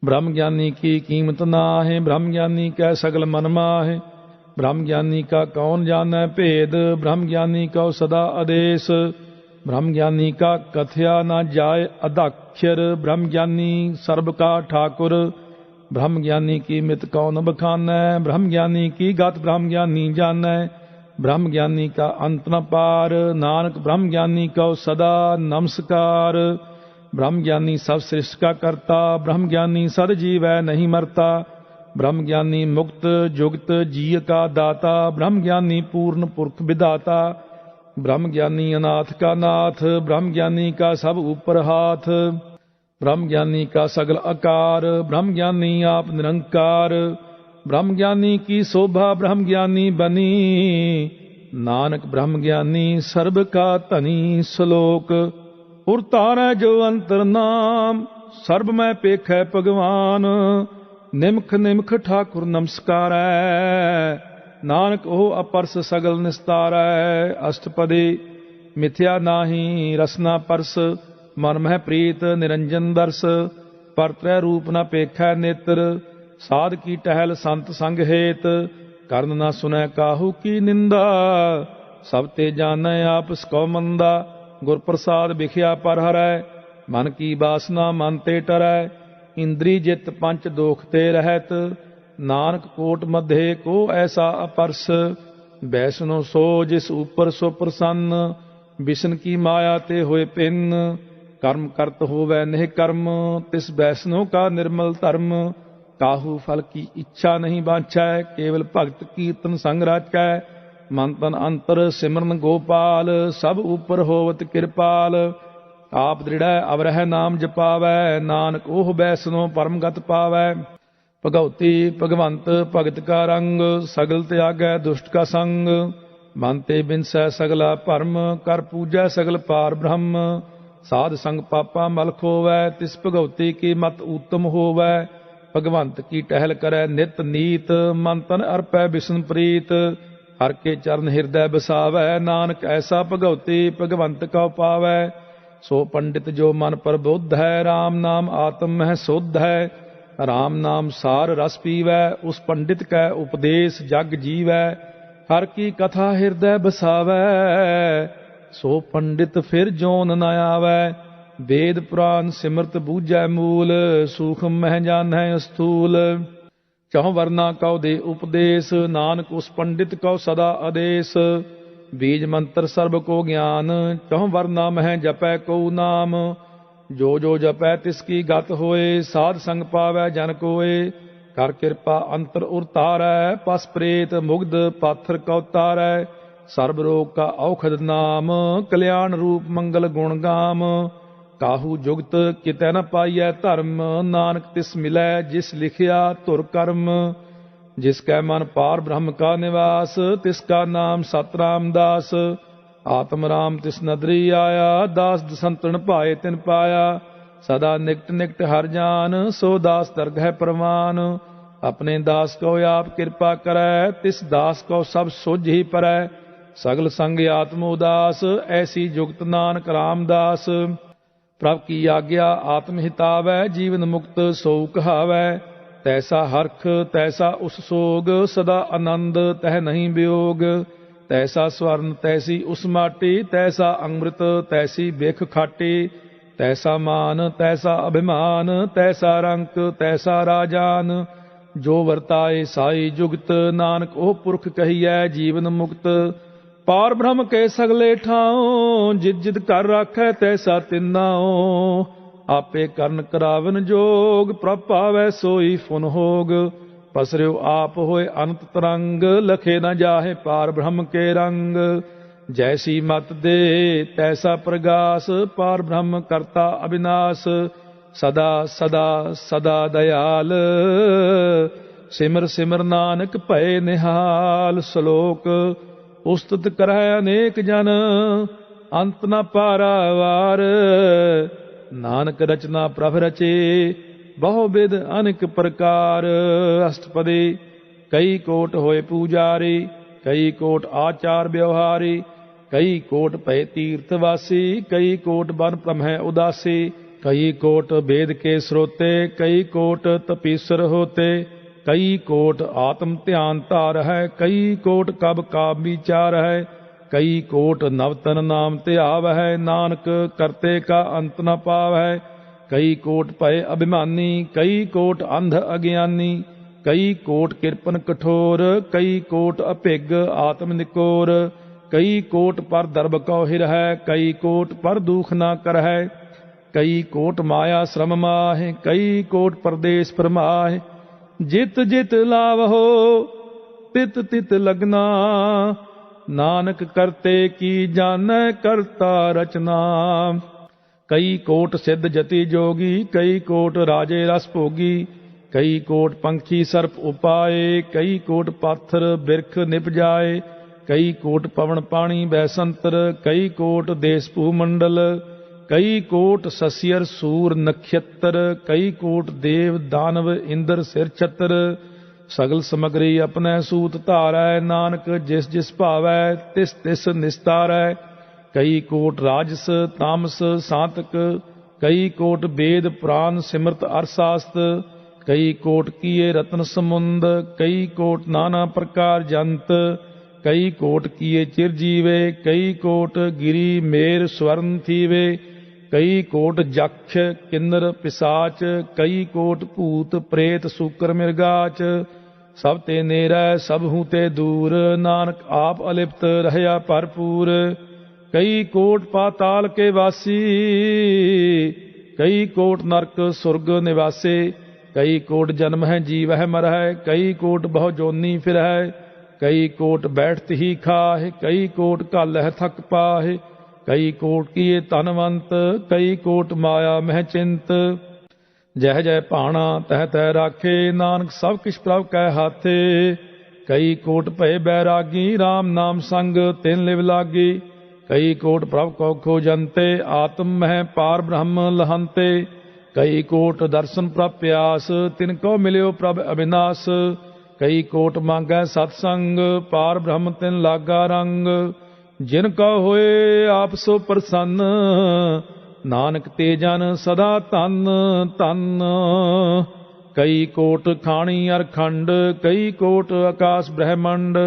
ਬ੍ਰਹਮ ਗਿਆਨੀ ਕੀ ਕੀਮਤ ਨਾਹਿ, ਬ੍ਰਹਮ ਗਿਆਨੀ ਕੈ ਸਗਲ ਮਨ ਮਾਹਿ। ਬ੍ਰਹਮ ਗਿਆਨੀ ਕਾ ਕੌਣ ਜਾਣੈ ਭੇਦ, ਬ੍ਰਹਮ ਗਿਆਨੀ ਕਉ ਸਦਾ ਆਦੇਸ਼। ਬ੍ਰਹਮ ਗਿਆਨੀ ਕਾ ਕਥਿਆ ਨਾ ਜਾਏ ਅਧਾਖਰ, ਬ੍ਰਹਮ ਗਿਆਨੀ ਸਰਬ ਕਾ ਠਾਕੁਰ। ਬ੍ਰਹਮ ਗਿਆਨੀ ਕੀ ਮਿਤ ਕੌਣ ਬਖਾਨੈ, ਬ੍ਰਹਮ ਗਿਆਨੀ ਕੀ ਗਤ ਬ੍ਰਹਮ ਗਿਆਨੀ ਜਾਣੈ। ਬ੍ਰਹਮ ਗਿਆਨੀ ਕਾ ਅੰਤ ਨ ਪਾਰ, ਨਾਨਕ ਬ੍ਰਹਮ ਗਿਆਨੀ ਕਉ ਸਦਾ ਨਮਸਕਾਰ। ਬ੍ਰਹਮ ਗਿਆਨੀ ਸਭ ਸ੍ਰਿਸ਼ਟ ਕਾ ਕਰਤਾ, ਬ੍ਰਹਮ ਗਿਆਨੀ ਸਦ ਜੀਵੈ ਨਹੀਂ ਮਰਤਾ। ਬ੍ਰਹਮ ਗਿਆਨੀ ਮੁਕਤ ਜੁਗਤ ਜੀਅ ਕਾ ਦਾਤਾ, ਬ੍ਰਹਮ ਗਿਆਨੀ ਪੂਰਨ ਪੁਰਖ ਵਿਦਾਤਾ। ਬ੍ਰਹਮ ਗਿਆਨੀ ਅਨਾਥ ਕਾ ਨਾਥ, ਬ੍ਰਹਮ ਗਿਆਨੀ ਕਾ ਸਭ ਉਪਰ ਹਾਥ। ਬ੍ਰਹਮ ਗਿਆਨੀ ਕਾ ਸਗਲ ਆਕਾਰ, ਬ੍ਰਹਮ ਗਿਆਨੀ ਆਪ ਨਿਰੰਕਾਰ। ਬ੍ਰਹਮ ਗਿਆਨੀ ਕੀ ਸ਼ੋਭਾ ਬ੍ਰਹਮ ਗਿਆਨੀ ਬਨੀ, ਨਾਨਕ ਬ੍ਰਹਮ ਗਿਆਨੀ ਸਰਬ ਕਾ ਧਨੀ। ਸ਼ਲੋਕ ਉਰ ਧਾਰੈ ਜੋ ਅੰਤਰ ਨਾਮ, ਸਰਬ ਮੈਂ ਪੇਖੈ ਭਗਵਾਨ। ਨਿਮਖ ਨਿਮਖ ਠਾਕੁਰ ਨਮਸਕਾਰੈ, ਨਾਨਕ ਉਹ ਅਪਰਸ ਸਗਲ ਨਿਸਤਾਰੈ। ਅਸ਼ਟਪਦੀ ਮਿਥਿਆ ਨਾਹੀ ਰਸਨਾ ਪਰਸ, ਮਨ ਮਹਿ ਪ੍ਰੀਤ ਨਿਰੰਜਨ ਦਰਸ। ਪਰਤ੍ਰੈ ਰੂਪ ਨ ਪੇਖੈ ਨੇਤਰ, ਸਾਧ ਕੀ ਟਹਿਲ ਸੰਤ ਸੰਗ ਹੇਤ। ਕਰਨ ਨਾ ਸੁਨੈ ਕਾਹੂ ਕੀ ਨਿੰਦਾ, ਸਭ ਤੇ ਜਾਣੈ ਆਪਸ ਕਉ ਮੰਦਾ। ਗੁਰ ਪ੍ਰਸਾਦ ਵਿਖਿਆ ਪਰ ਹਰੈ, ਮਨ ਕੀ ਬਾਸਨਾ ਮਨ ਤੇ ਟਰੈ। ਇੰਦਰੀ ਜਿਤ ਪੰਚ ਦੋਖ ਤੇ ਰਹਿਤ, ਨਾਨਕ ਕੋਟ ਮਧੇ ਕੋ ਐਸਾ ਅਪਰਸ। ਬੈਸਨੋ ਸੋ ਜਿਸ ਉਪਰ ਸੋ ਪ੍ਰਸੰਨ, ਵਿਸ਼ਨ ਕੀ ਮਾਇਆ ਤੇ ਹੋਏ ਪਿੰਨ। ਕਰਮ ਕਰਤ ਹੋਵੈ ਨਿਹ ਕਰਮ, ਤਿਸ ਬੈਸਨੋ ਕਾ ਨਿਰਮਲ ਧਰਮ। ਕਾਹੂ ਫਲ ਕੀ ਇੱਛਾ ਨਹੀਂ ਬਾਂਛੈ, ਕੇਵਲ ਭਗਤ ਕੀਰਤਨ ਸੰਗ ਰਾਚੈ। ਮਨ ਤਨ ਅੰਤਰ ਸਿਮਰਨ ਗੋਪਾਲ, ਸਭ ਉਪਰ ਹੋਵਤ ਕਿਰਪਾਲ। ਆਪ ਦ੍ਰਿੜੈ ਅਵਰਹਿ ਨਾਮ ਜਪਾਵੈ, ਨਾਨਕ ਉਹ ਬੈਸਨੋ ਪਰਮਗਤ ਪਾਵੈ। ਭਗਉਤੀ ਭਗਵੰਤ ਭਗਤ ਕਾ ਰੰਗ, ਸਗਲ ਤਿਆਗੈ ਦੁਸ਼ਟ ਕਾ ਸੰਗ। ਮਨ ਤੇ ਬਿਨਸੈ ਸਗਲਾ ਭਰਮ, ਕਰ ਪੂਜੈ ਸਗਲ ਪਾਰ ਬ੍ਰਹਮ। ਸਾਧ ਸੰਗ ਪਾਪਾ ਮਲ ਖੋਵੈ, ਤਿਸ ਭਗਉਤੀ ਕੀ ਮਤ ਊਤਮ ਹੋਵੈ। ਭਗਵੰਤ ਕੀ ਟਹਿਲ ਕਰੈ ਨਿਤ ਨੀਤ, ਮਨ ਤਨ ਅਰਪੈ ਬਿਸ਼ਨ ਪ੍ਰੀਤ। ਹਰ ਕੇ ਚਰਨ ਹਿਰਦੈ ਬਸਾਵੈ, ਨਾਨਕ ਐਸਾ ਭਗਉਤੀ ਭਗਵੰਤ ਕਉ ਪਾਵੈ। ਸੋ ਪੰਡਿਤ ਜੋ ਮਨ ਪ੍ਰਬੁੱਧ ਹੈ, ਰਾਮ ਨਾਮ ਆਤਮ ਮਹਿ ਸੁਧ ਹੈ। ਰਾਮ ਨਾਮ ਸਾਰ ਰਸ ਪੀਵੈ, ਉਸ ਪੰਡਿਤ ਕੈ ਉਪਦੇਸ਼ ਜਗ ਜੀਵੈ। ਹਰ ਕੀ ਕਥਾ ਹਿਰਦੈ ਬਸਾਵੈ, ਸੋ ਪੰਡਿਤ ਫਿਰ ਜੋਨ ਨ ਆਵੈ। ਵੇਦ ਪੁਰਾਨ ਸਿਮਰਤ ਬੂਝੈ ਮੂਲ, ਸੂਖਮ ਮਹਿ ਜਾਣੈ ਸਥੂਲ। ਚਹੁ ਵਰਨਾ ਕਉ ਦੇ ਉਪਦੇਸ਼, ਨਾਨਕ ਉਸ ਪੰਡਿਤ ਕਉ ਸਦਾ ਆਦੇਸ਼। ਬੀਜ ਮੰਤਰ ਸਰਬ ਕੋ ਗਿਆਨ, ਚਹੁ ਵਰਨਾ ਮਹਿ ਜਪੈ ਕਉ ਨਾਮ। ਜੋ ਜੋ ਜਪੈ ਤਿਸ ਕੀ ਗਤ ਹੋਏ, ਸਾਧ ਸੰਗ ਪਾਵੈ ਜਨ ਕੋਏ। ਕਰ ਕਿਰਪਾ ਅੰਤਰ ਉਰਤਾਰੈ, ਪਸ ਪ੍ਰੇਤ ਮੁਗਧ ਪਾਥਰ ਕਉ ਤਾਰੈ। ਸਰਬ ਰੋਗ ਕਾ ਔਖਦ ਨਾਮ, ਕਲਿਆਣ ਰੂਪ ਮੰਗਲ ਗੁਣ ਗਾਮ। ਕਾਹੂ ਜੁਗਤ ਕਿਤੈ ਨ ਪਾਈਐ ਧਰਮ, ਨਾਨਕ ਤਿਸ ਮਿਲੈ ਜਿਸ ਲਿਖਿਆ ਧੁਰ ਕਰਮ। ਜਿਸ ਕੈ ਮਨ ਪਾਰ ਬ੍ਰਹਮ ਕਾ ਨਿਵਾਸ, ਤਿਸ ਕਾ ਨਾਮ ਸਤ ਰਾਮਦਾਸ। ਆਤਮ ਰਾਮ ਤਿਸ ਨਦਰੀ ਆਇਆ, ਦਾਸ ਦਸੰਤਨ ਭਾਏ ਤਿਨ ਪਾਇਆ। ਸਦਾ ਨਿਕਟ ਨਿਕਟ ਹਰ ਜਾਨ, ਸੋ ਦਾਸ ਦਰਗਹਿ ਪ੍ਰਵਾਨ। ਆਪਣੇ ਦਾਸ ਕੋ ਆਪ ਕਿਰਪਾ ਕਰੈ, ਤਿਸ ਦਾਸ ਕੋ ਸਭ ਸੁਝ ਹੀ ਪਰੈ। ਸਗਲ ਸੰਗ ਆਤਮ ਉਦਾਸ, ਐਸੀ ਜੁਗਤ ਨਾਨਕ ਰਾਮਦਾਸ। ਪ੍ਰਭ ਕੀ ਆਗਿਆ ਆਤਮ ਹਿਤਾਵੈ, ਜੀਵਨ ਮੁਕਤ ਸੋ ਕਹਾਵੈ। ਤੈਸਾ ਹਰਖ ਤੈਸਾ ਉਸ ਸੋਗ, ਸਦਾ ਆਨੰਦ ਤਹਿ ਨਹੀਂ ਵਿਯੋਗ। ਤੈਸਾ ਸਵਰਨ ਤੈਸੀ ਉਸ ਮਾਟੀ, ਤੈਸਾ ਅੰਮ੍ਰਿਤ ਤੈਸੀ ਬਿਖ ਖਾਟੀ। ਤੈਸਾ ਮਾਨ ਤੈਸਾ ਅਭਿਮਾਨ, ਤੈਸਾ ਰੰਕ ਤੈਸਾ ਰਾਜਾਨ। ਜੋ ਵਰਤਾਏ ਸਾਈ ਜੁਗਤ, ਨਾਨਕ ਉਹ ਪੁਰਖ ਕਹੀਐ ਜੀਵਨ ਮੁਕਤ। ਪਾਰ ਬ੍ਰਹਮ ਕੇ ਸਗਲੇ ਠਾਉ, ਜਿਤ ਜਿਤ ਕਰ ਰਾਖੈ ਤੈਸਾ ਤਿਨਾਉ। ਆਪੇ ਕਰਨ ਕਰਾਵਨ ਜੋਗ, ਪ੍ਰਭ ਪਾਵੈ ਸੋਈ ਫੁਨ ਹੋਗ। ਪਸਰਿਓ ਆਪ ਹੋਏ ਅਨੰਤ ਤਰੰਗ, ਲਖੇ ਨ ਜਾਹੇ ਪਾਰ ਬ੍ਰਹਮ ਕੇ ਰੰਗ। ਜੈਸੀ ਮਤ ਦੇ ਤੈਸਾ ਪ੍ਰਗਾਸ, ਪਾਰ ਬ੍ਰਹਮ ਕਰਤਾ ਅਬਿਨਾਸ਼। ਸਦਾ ਸਦਾ ਸਦਾ ਦਇਆਲ, ਸਿਮਰ ਸਿਮਰ ਨਾਨਕ ਭਏ ਨਿਹਾਲ। ਸ਼ਲੋਕ ਉਸਤਤ ਕਰੈ ਅਨੇਕ ਜਨ, ਅੰਤ ਨ ਪਾਰਾਵਾਰ। ਨਾਨਕ ਰਚਨਾ ਪ੍ਰਭ ਰਚੇ, ਬਹੁ ਬਿਧ ਅਨੇਕ ਪ੍ਰਕਾਰ। ਅਸ਼ਟਪਦੀ ਕਈ ਕੋਟ ਹੋਏ ਪੂਜਾਰੀ, ਕਈ ਕੋਟ ਆਚਾਰ ਵਿਵਹਾਰੀ। ਕਈ ਕੋਟ ਭਏ ਤੀਰਥ ਵਾਸੀ, ਕਈ ਕੋਟ ਬਨ ਭ੍ਰਮਹਿ ਉਦਾਸੀ। ਕਈ ਕੋਟ ਵੇਦ ਕੇ ਸਰੋਤੇ, ਕਈ ਕੋਟ ਤਪੀਸਰ ਹੋਤੇ। ਕਈ ਕੋਟ ਆਤਮ ਧਿਆਨ ਧਾਰ ਹੈ, ਕਈ ਕੋਟ ਕਬ ਕਾ ਵਿਚਾਰ ਹੈ। ਕਈ ਕੋਟ ਨਵਤਨ ਨਾਮ ਧਿਆਵ ਹੈ, ਨਾਨਕ ਕਰਤੇ ਕਾ ਅੰਤ ਨ ਪਾਵ ਹੈ। ਕਈ ਕੋਟ ਭਏ ਅਭਿਮਾਨੀ, ਕਈ ਕੋਟ ਅੰਧ ਅਗਿਆਨੀ। ਕਈ ਕੋਟ ਕਿਰਪਨ ਕਠੋਰ, ਕਈ ਕੋਟ ਅਭਿਗ ਆਤਮ ਨਿਕੋਰ। ਕਈ ਕੋਟ ਪਰ ਦਰਬ ਕਉ ਹਿਰ ਹੈ, ਕਈ ਕੋਟ ਪਰ ਦੁਖ ਨਾ ਕਰਹਿ। ਕਈ ਕੋਟ ਮਾਇਆ ਸ਼ਰਮ ਮਾਹਿ, ਕਈ ਕੋਟ ਪਰਦੇਸ ਪਰਮਾਹਿ। ਜਿਤ ਜਿਤ ਲਾਵਹੁ ਤਿਤ ਤਿਤ ਲਗਨਾ, ਨਾਨਕ ਕਰਤੇ ਕੀ ਜਾਣੈ ਕਰਤਾ ਰਚਨਾ। ਕਈ ਕੋਟ ਸਿੱਧ ਜਤੀ ਜੋਗੀ, ਕਈ ਕੋਟ ਰਾਜੇ ਰਸ ਭੋਗੀ। ਕਈ ਕੋਟ ਪੰਖੀ ਸਰਪ ਉਪਾਏ, ਕਈ ਕੋਟ ਪਾਥਰ ਬਿਰਖ ਨਿਪਜਾਏ। ਕਈ ਕੋਟ ਪਵਨ ਪਾਣੀ ਬੈਸੰਤਰ, ਕਈ ਕੋਟ ਦੇਸ ਭੂ ਮੰਡਲ। कई कोट ससियर सूर नक्षत्र, कई कोट देव दानव इंद्र सिर छत्र। सगल समगरी अपने सूत धारै, नानक जिस जिस भावै तिस तिस निस्तारै। कई कोट राजस तामस सातक, कई कोट वेद पुराण सिमरत अरशास्त्र। कई कोट किए रत्न समुंद, कई कोट नाना प्रकार जंत। कई कोट किए चिरजीवे, कई कोट गिरी मेर स्वर्ण थीवे। कई कोट जक्ष किन्नर पिसाच, कई कोट भूत प्रेत सूकर मिर्गाच। सब ते नेरै सब हूँ ते दूर, नानक आप अलिप्त रहया भरपूर। कई कोट पाताल के वासी, कई कोट नरक सुरग निवासे। कई कोट जन्म है जीव है मर है, कई कोट बहु जोनी फिर है। कई कोट बैठत ही खाह, कई कोट घल है थक पाह। कई कोट किए धनवंत, कई कोट माया मह चिंत। जह जय भाणा तह तह राखे, नानक सब किछ प्रभ कै हाथे। कई कोट भय बैरागी, राम नाम संग तिन लिव लागी। कई कोट प्रभ को खोजंते, आत्म मह पार ब्रह्म लहंते। कई कोट दर्शन प्रभ प्यास, तिनको मिलियो प्रभ अविनाश। कई कोट मांगै सत्संग, पार ब्रह्म तिन लागा रंग। जिनका होए आप सो प्रसन्न, नानक ते जन सदा धन धन। कई कोट खाणी अरखंड, कई कोट आकाश ब्रह्मंड।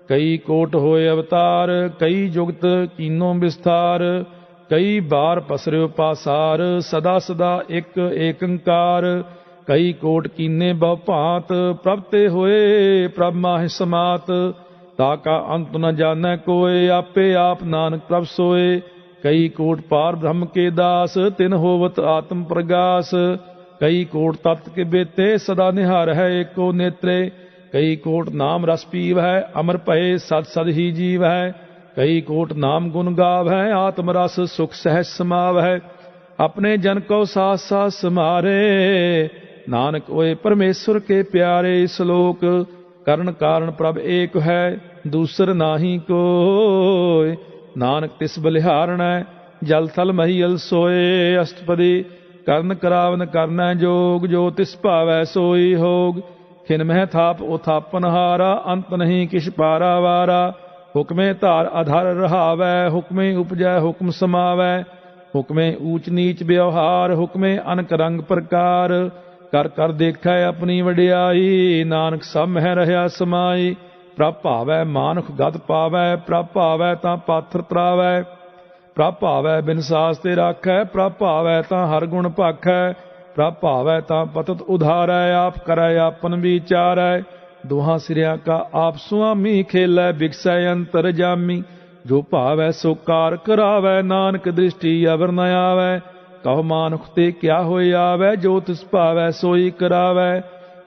कई कोट होए अवतार, कई जुगत कीनो विस्तार। कई बार पसरियो पासार, सदा सदा एक एकंकार। कई कोट कीने बहु भांत, प्रभ ते होए प्रभ माहि समात। ताका अंत न जानै कोय, आपे आप नानक प्रभ सोए। कई कोट पार ब्रह्म के दास, तिन होवत आत्म प्रगास। कई कोट तत्व के बेते, सदा निहार है एको नेत्रे। कई कोट नाम रस पीव है, अमर भये सद सद ही जीव है। कई कोट नाम गुण गाव है, आत्म रस सुख सहज समाव है। अपने जन को सास सास समारे, नानक ओए परमेश्वर के प्यारे। श्लोक करण कारण प्रभ एक है, दूसर नाही कोय। नानक तिस बलिहारणै, जल थल महीयल सोए। अष्टपदी करण करावन करनै जोग, जो तिस भावै सोई होग। खिन मह थाप उथापन हारा, अंत नहीं किछ पारा वारा। हुक्मे धार आधार रहावै, हुक्मे उपजै हुक्म समावै। हुक्मे ऊच नीच व्यवहार, हुक्मे अनक रंग प्रकार। कर कर देखै अपनी वडियाई, नानक सब मह रहया समाई। प्रभ भावै मानुख गत पावै, प्रभ भावै तां पाथर तरावै। प्रभ भावै बिन सास ते राखै, प्रभ भावै तां हर गुण भाखै। प्रभ भावै तां पतत उधारै, आप करै आपन विचारै। दोहां सिरिया का आप सुआमी, खेलै बिकसै अंतर जामी। जो भावै सो कार करावै, नानक दृष्टि अवर न आवै। कहो मानुख ते क्या होए आवै, जो तिस भावै सोई करावै।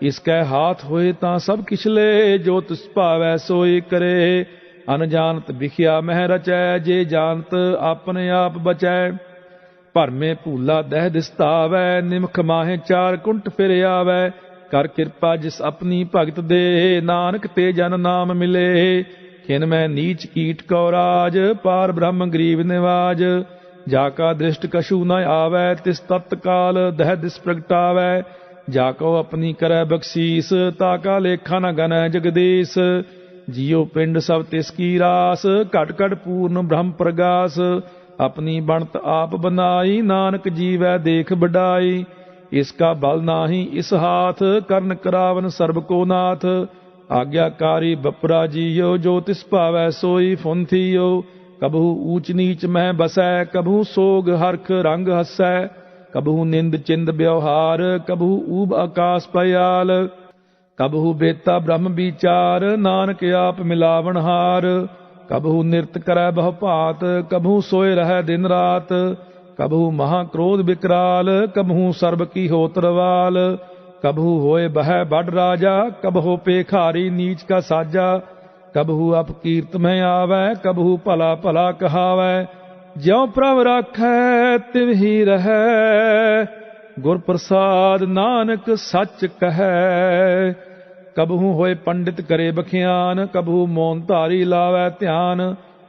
इसकै हाथ होए तां सब किछ ले, जो तिस भावै सोई करे। अनजानत बिखिया मह रचै, जे जानत अपने आप बचै। भरमे भूला दह दिसतावै, निमख माहे चार कुंट फिर आवै। कर किरपा जिस अपनी भगत दे, नानक ते जन नाम मिले। खिन मैं नीच कीट को राज, पार ब्रह्म गरीब निवाज। जाका दृष्ट कछु न आवै, तिस तत्काल दह दिस प्रगटावै। जाको अपनी करै बख्शीस, ताका लेखा न गनै जगदीश। जियो पिंड सब तिसकी रास, घट घट पूर्ण ब्रह्म प्रगास। अपनी बनत आप बनाई, नानक जीवै देख बड़ाई। इसका बल नाही इस हाथ, करन करावन सर्ब को नाथ। आज्ञाकारी बपरा जियो, जो तिस भावै सोई फुंथियो। कबहू ऊच नीच मह बसै, कबहू सोग हरख रंग हसै। कबहू निंद चिंद व्यवहार, कबहू ऊब आकाश पयाल। कबहू बेता ब्रह्म विचार, नानक आप मिलावन हार। कबहू निरत करै बहु भांत, कबहू सोए रहै दिन रात। कबहू महाक्रोध विकराल, कबहू सर्ब की होतरवाल। कबहू होए बह बड़ राजा, कबहू पेखारी नीच का साजा। कबहू अपकीर्त में आवै, कबहू भला भला कहावै। ज्यों प्रभ राखै तिव ही रहै, गुर प्रसाद नानक सच कहै। कबहू होए पंडित करे बखियान, कबहू मौन धारी लावै ध्यान।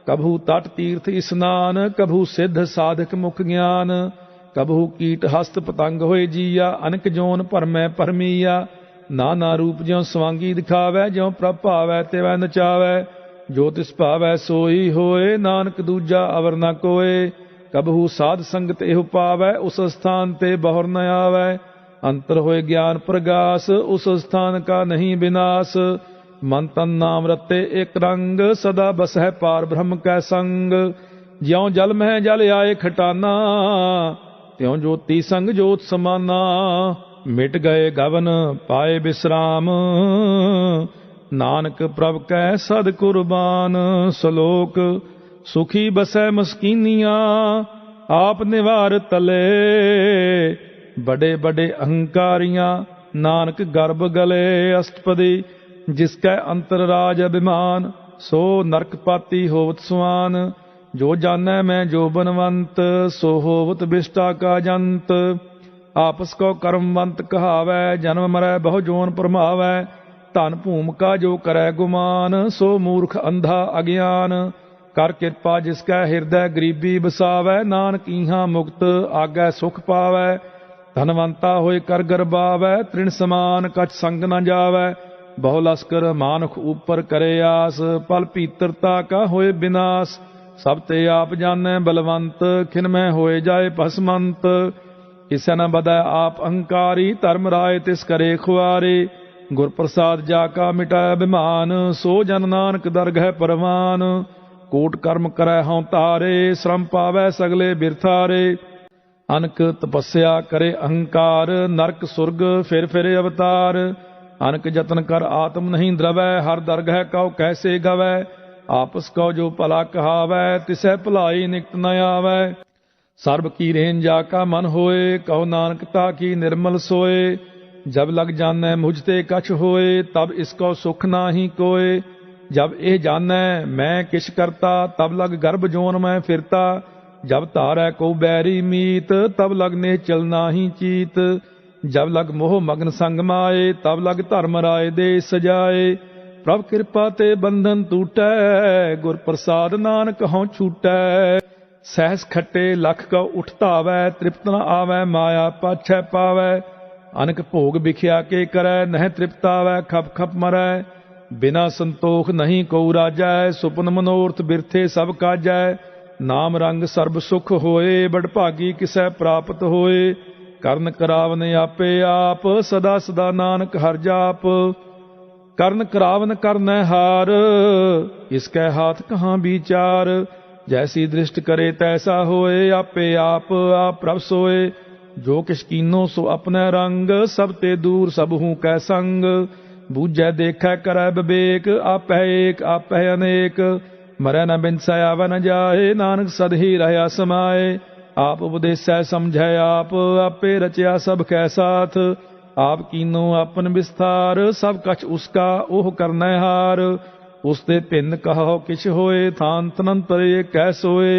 कभू तट तीर्थ स्नान, कभू सिद्ध साधक मुख ज्ञान, कभू कीट हस्त पतंग होए जीया, अनक जोन भरमै भरमीया। नाना रूप ज्यों स्वांगी दिखावै, ज्यों प्रभ भावै तिवै नचावै। जो तिस भावै सोई होए, नानक दूजा अवर न कोय। कबहू साध संगत एहु पावै, उस स्थान ते बहुर न आवै। अंतर होए ज्ञान प्रगास, उस स्थान का नहीं विनाश। मन तन नाम रते एक रंग, सदा बसै पार ब्रह्म कै संग। ज्यों जल मह जल आए खटाना, त्यों ज्योति संग जोत समाना। मिट गए गवन पाए विश्राम, नानक प्रभ कै सद कुर्बान। सलोक सुखी बसै मस्कीनिया, आप निवार तले। बड़े बड़े अहंकारियां, नानक गर्भ गले अष्टपदी। जिसकै अंतर राज अभिमान, सो नरक पाती होवत सुआन। जो जानै मैं जो बनवंत, सो होवत बिष्टा का जंत। आपस को कर्मवंत कहावै, जन्म मरै बहु जोन परमावै। धन भूम का जो करै गुमान, सो मूर्ख अंधा अज्ञान। कर कृपा जिसकै हृदय गरीबी बसावै, नानक इहां मुक्त आगै सुख पावै। धनवंता होए कर गरबावै, तृण समान कछ संग न जावै। बहु लश्कर मानुख ऊपर करे आस, पल पीतरता का होए विनाश। सब ते आप जानै बलवंत, खिन में होए जाए भस्मंत। किसे न बदै आप अहंकारी, धर्म राय तिस करे खुआरे। गुर प्रसाद जाका मिटाय अभिमान, सो जन नानक दरगह परवान। कोट कर्म करै हਉ तारे, श्रम पावै सगले बिरथारे। अनक तपस्या करे अहंकार, नरक सुरग फिर अवतार। अनक जतन कर आत्म नहीं द्रवै, हर दरगह कौ कैसे गवै। आपस कौ जो भला कहावै, तिसै भलाई निकट न आवै। सर्ब की रेन जाका मन होए, कहो नानकता की निर्मल सोए। जब लग जानै मुझ ते कछ होए, तब इसको सुख नाही कोय। जब ए जानै मैं किछ करता, तब लग गर्भ जोन में फिरता। जब तारै को बैरी मीत, तब लग निश्चल नाही चीत। जब लग मोह मगन संग माए, तब लग धर्म राय दे सजाए। प्रभ कृपा ते बंधन टूटै, गुर प्रसाद नानक हਉ छूटै। सहस खट्टे लख को उठतावै, तृप्त न आवै माया पाछै पावै। अनक भोग बिख्या के करै, नह तृप्तावै खप खप मरै। बिना संतोख नहीं को राजै, सुपन मनोरथ बिरथे सब काजै। नाम रंग सर्ब सुख होए, बड़भागी किसै प्राप्त होए। ਕਰਨ ਕਰਾਵਨ ਆਪੇ ਆਪ, ਸਦਾ ਸਦਾ ਨਾਨਕ ਹਰਿ ਜਾਪ। ਕਰਨ ਕਰਾਵਨ ਕਰਨੈ ਹਾਰ, ਇਸਕੈ ਹਾਥ ਕਹਾਂ ਵਿਚਾਰ। ਜੈਸੀ ਦ੍ਰਿਸ਼ਟ ਕਰੇ ਤੈਸਾ ਹੋਏ, ਆਪੇ ਆਪ ਆਪ ਪ੍ਰਭ ਸੋਏ। ਜੋ ਕਿਛ ਕੀਨੋ ਸੋ ਆਪਣੈ ਰੰਗ, ਸਭ ਤੇ ਦੂਰ ਸਭ ਹੂੰ ਕੈ ਸੰਗ। ਬੂਝੈ ਦੇਖੈ ਕਰੈ ਵਿਵੇਕ, ਆਪੈ ਏਕ ਆਪੈ ਅਨੇਕ। ਮਰੈ ਨ ਬਿਨਸੈ ਆਵੈ ਨ ਜਾਏ, ਨਾਨਕ ਸਦ ਹੀ ਰਹਿਆ ਸਮਾਏ। आप उपदेसै समझै आप, आपे रचया सब कै साथ। आप कीनो अपन विस्तार, सब कछ उसका ओह करनै हार। उसते भिन्न कहो किछ होए, थान तनंतर ये कै सोए।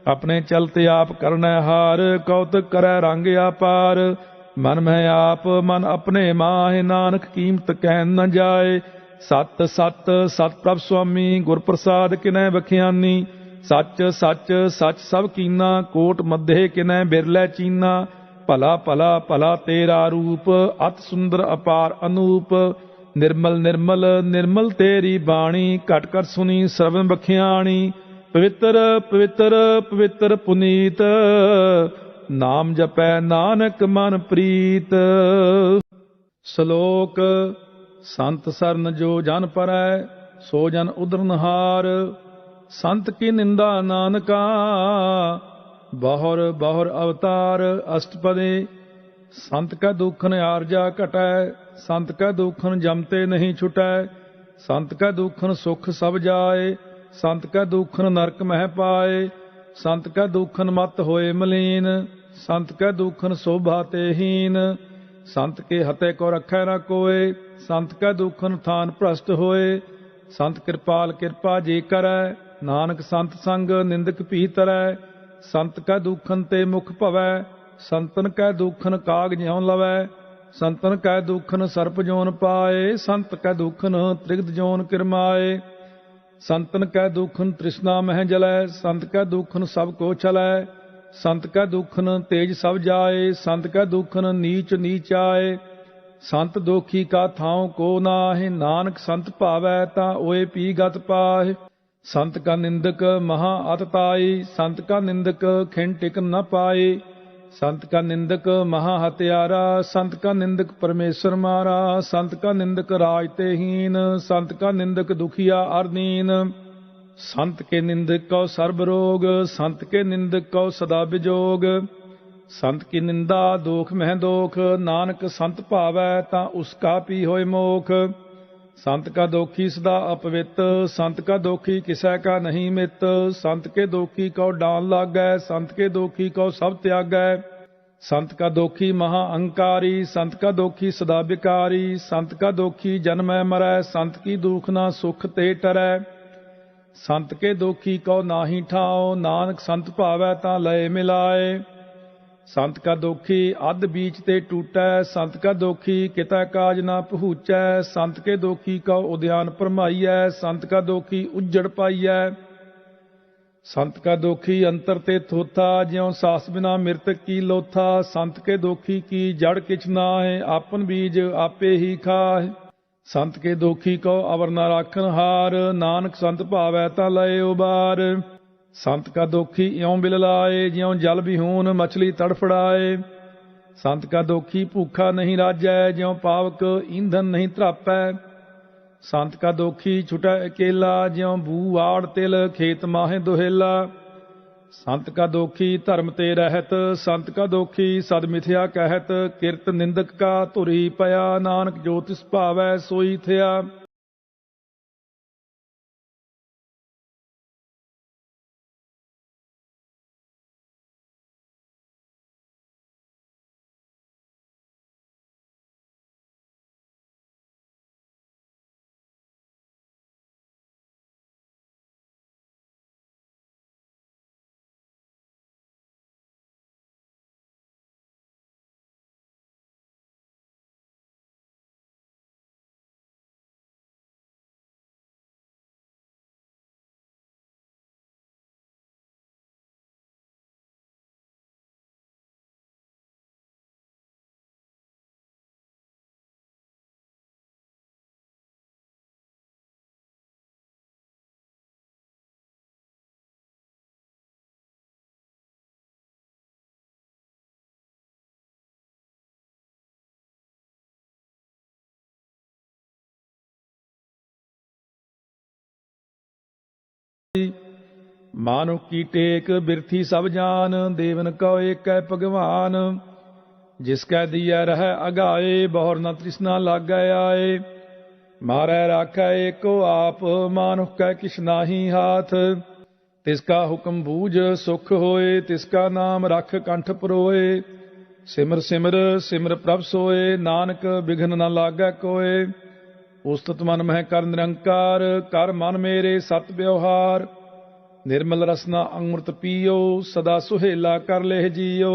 अपने चलते आप करनै हार, कौतक करै रंग अपार। मन में आप मन अपने माहे, नानक कीमत कहन न जाए। सत सत सत प्रभ स्वामी, गुर प्रसाद किनै बखियानी। सच सच सच सब कीना, कोट मध्य किनै बिरलै चीना। भला भला भला तेरा रूप, अत सुंदर अपार अनूप। निर्मल निर्मल निर्मल तेरी बाणी, घट घट सुनी श्रवण बखियाणी। पवित्र पवित्र पवित्र पुनीत, नाम जपै नानक मन प्रीत। श्लोक संत सरन जो जन परै, सो जन उदरनहार। संत की निंदा नानका, बहुर बहुर अवतार। अष्टपदी। संत का दुखन आरजा घटै, संत का दुखन जमते नहीं छुटै। संत का दुखन सुख सब जाए, संत का दुखन नरक मह पाए। संत का दुखन मत होए मलीन, संत का दुखन शोभा ते हीन। संत के हते को रखै न कोय, संत का दुखन थान भ्रष्ट होए। संत कृपाल कृपा जी करै, नानक संत संग निंदक भी तरै। संत कै दुखन ते मुख भवै, संतन कै दुखन काग ज्यों लवै। संतन कै दुखन सर्प जोन पाए, संत कै दुखन त्रिगत जोन किरमाए। संतन कै दुखन तृष्णा मह जलै, संत कै दुखन सब को छलै। संत कै दुखन तेज सब जाए, संत कै दुखन नीच नीच आए। संत दोखी का थाव को नाहि, नानक संत भावै तां ओए पी गत पाहि। संत का निंदक महा अतताई, संत का निंदक खिन टिकन न पाए। संत का निंदक महा हत्यारा, संत का निंदक परमेश्वर मारा। संत का निंदक राज ते हीन, संत का निंदक दुखिया अरदीन। संत के निंदक को सर्ब रोग, संत के निंदक को सदा विजोग। संत की निंदा दोख मह दोख, नानक संत भावै तां उसका पी होय मोख। संत का दोखी सदा अपवित, संत का दोखी किसै का नहीं मित। संत के दोखी को डान लागै, संत के दोखी को सब त्यागै। संत का दोखी महा अहंकारी, संत का दोखी सदा विकारी। संत का दोखी जन्मै मरै, संत की दुख ना सुख ते टरै। संत के दोखी को नाहि ठाओ, नानक संत भावै तां लय मिलाए। संत का दोखी अध बीच ते टूटै, संत का दोखी कितै काज ना पहुँचै। संत के दोखी का उद्यान भरमाइयै, संत का दोखी उज्जड़ पाइयै। संत का दोखी अंतर ते थोथा, ज्यों सास बिना मृतक की लोथा। संत के दोखी की जड़ किछ नाहि, आपन बीज आपे ही खाहि। संत के दोखी को अवर न राखन हार, नानक संत भावै तां लय उबार। संत का दोखी इयों बिललाए, ज्यों जल विहून मछली तड़फड़ाए। संत का दोखी भूखा नहीं राजै, ज्यों पावक ईंधन नहीं त्रापै। संत का दोखी छुटै अकेला, ज्यों बू आड़ तिल खेत माहे दुहेला। संत का दोखी धर्म ते रहत, संत का दोखी सद मिथ्या कहत। किरत निंदक का धुरी पया, नानक जो तिस भावै सोई थिया। मानुख की टेक बिरथी सब जान, देवन को एक है भगवान। जिसकै दिया रह अगाए, बहुर न तृष्णा लागै आए। मारै राखै एको आप, मानुख कै किछ नाहि हाथ। तिसका हुक्म बूझ सुख होए, तिसका नाम रख कंठ परोए। सिमर सिमर सिमर प्रभ सोए, नानक बिघन न लागै कोय। उस्तत मन मह कर निरंकार, कर मन मेरे सत व्यवहार। निर्मल रसना अमृत पियो, सदा सुहेला कर लेह जियो।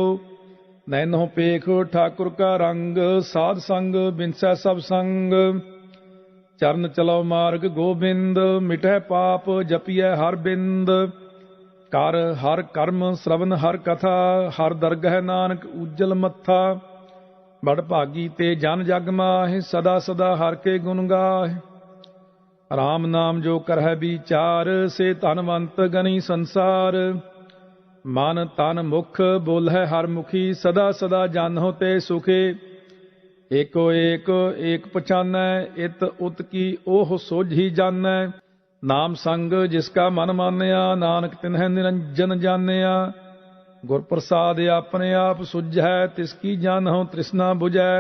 नैनो पेख ठाकुर का रंग, साध संग बिनसै सब संग। चरण चलो मार्ग गोबिंद, मिटै पाप जपियै हर बिंद। कर हर कर्म श्रवण हर कथा, हर दरगह नानक उज्जल मत्था। बड़ भागी ते जन जग माहि, सदा सदा हर के गुण गाहि। राम नाम जो करह विचार, से धनवंत गनी संसार। मन तन मुख बोलह हर मुखी, सदा सदा जानो ते सुखे। एको एक पछानै, इत उत की ओह सोझी जानै। नाम संग जिसका मन मानया, नानक तिन्ह निरंजन जानिया। गुर प्रसाद अपने आप सुझै, तिसकी जानहो तृष्णा बुझै।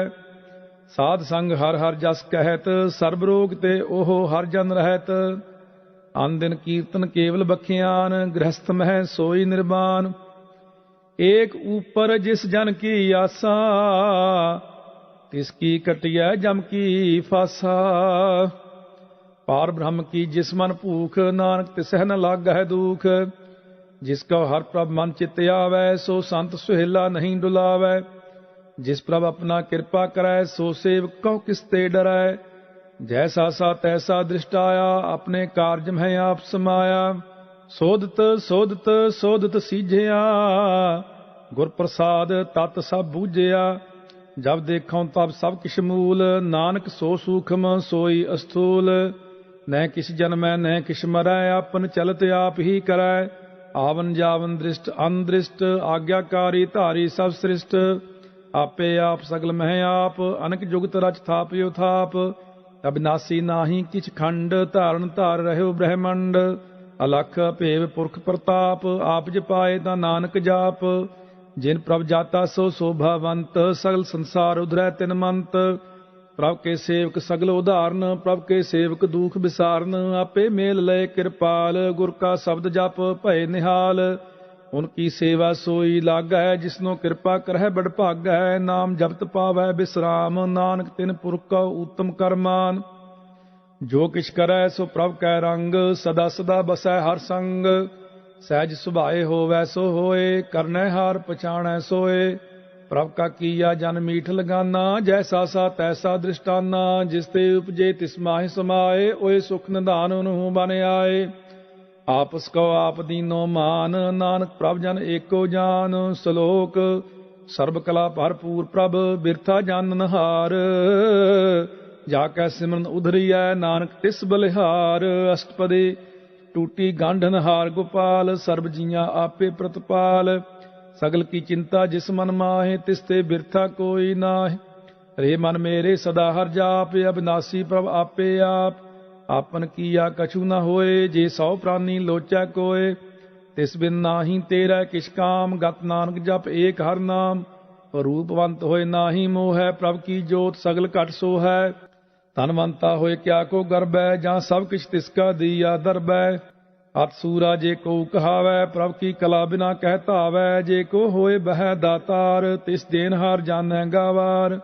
साध संग हर हर जस कहत, सर्ब रोग ते ओह हर जन रहत। अन दिन कीर्तन केवल बखियान, गृहस्थ मह सोई निर्वाण। एक ऊपर जिस जन की आसा, तिसकी कटिया जम की फासा। पार ब्रह्म की जिस मन भूख, नानक तिसह न लागह दुख। जिसको हर प्रभ मन चित आवै, सो संत सुहेला नहीं डुलावै। जिस प्रभ अपना कृपा करै, सो सेवक कौ किस ते डरै। जैसा सा तैसा दृष्ट आया, अपने कार्य में आप समाया। सोधत सोधत सोधत सीझिया, गुर प्रसाद तत् सब बूझिया। जब देखों तब सब किश मूल, नानक सो सूखम सोई अस्थूल। न किस जन्मै न किस मरै, आपन चलत आप ही करै। आवन जावन दृष्ट अनदृष्ट, आज्ञाकारी धारी सब सृष्ट। आपे आप सगल मह आप, अनक जुगत रच थापयो थाप। अविनाशी नाहि किछ खंड, धारण धार रहो ब्रह्मंड। अलख अभेव पुरख प्रताप, आप जपाए ता नानक जाप। जिन प्रभ जाता सो शोभावंत, सगल संसार उधरै तिन मंत। प्रभ के सेवक सगल उदाहरण, प्रभ के सेवक दुख विसारन। आपे मेल लय कृपाल, गुर का शब्द जप भय निहाल। उनकी सेवा सोई लागै, जिसनो कृपा करह बड़ भागै। नाम जपत पावै विश्राम, नानक तिन पुरख का उत्तम करमान। जो किछ करै सो प्रभ कै रंग, सदा सदा बसै हर संग। सहज सुभाए होवै सो होए, करनै हार पछाणै सोए। प्रभ का कीया जन मीठ लगाना, जैसा सा तैसा दृष्टाना। जिस ते उपजे तिस माहि समाए, ओए सुख निधान उनहु बन आए। आपस को आप दीनो मान, नानक प्रभ जन एको जान। सलोक सर्ब कला भरपूर प्रभ, बिरथा जानन हार। जाकै सिमरन उधरियै, नानक तिस बलिहार। अष्टपदी टूटी गांढन हार गोपाल, सर्ब जियां आपे प्रतपाल। सगल की चिंता जिस मन माहे, तिसते बिरथा कोई नाहि। रे मन मेरे सदा हर जाप, अविनाशी प्रभ आपे आप। आपन किया कछु न होए, जे सौ प्राणी लोचै कोय। तिस बिन नाही तेरा किछ काम, गत नानक जप एक हर नाम। रूपवंत होए नाही मोह, प्रभ की जोत सगल घट सो है। धनवंता होए क्या को गर्बै, जहाँ सब किछ तिसका दिया दरबै। अत सूरा जे को कहावै, प्रभ की कला बिना कहता आवै। जे को होए बह दातार, तिस देन हार जानै गावार।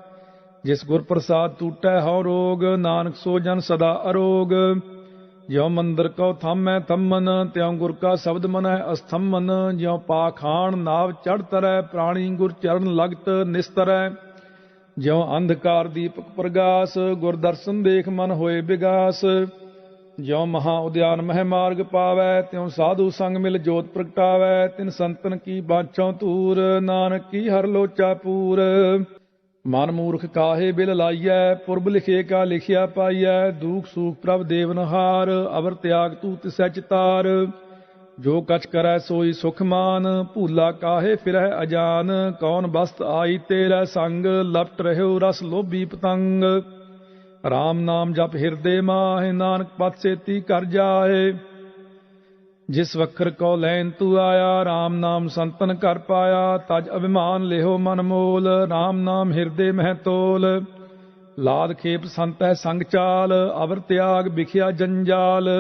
जिस गुर प्रसाद टूटै हौ रोग, नानक सो जन सदा अरोग। ज्यों मंदिर को थामै थम्मन, त्यों गुर का शब्द मनै अस्थम्मन। ज्यों पाखान नाव चढ़ तरै, प्राणी गुर चरण लगत निस्तरै। ज्यों अंधकार दीपक प्रगास, गुर दर्शन देख मन होए विगास। ज्यों महा उद्यान मह मार्ग पावै, त्यों साधु संग मिल जोत प्रगटावै। तिन संतन की बाछों तूर, नानक की हर लोचा पूर। मन मूर्ख काहे बिल लाइयै, पुरब लिखे का लिखिया पाइयै। दुख सुख प्रभ देवनहार, अवर त्याग तू तिसै चितार। जो कछ करै सोई सुख मान, भूला काहे फिरह अजान। कौन बस्त आई तेरै संग, लपट रहो रस लोभी पतंग। राम नाम जप हिरदे माहे, नानक पत सेती कर जाए। जिस वखर को लैन तू आया, राम नाम संतन कर पाया। तज अभिमान लेहो मन मोल, राम नाम हिरदे मह तोल। लाद खेप संत है संग चाल, अवर त्याग बिखिया जंजाल।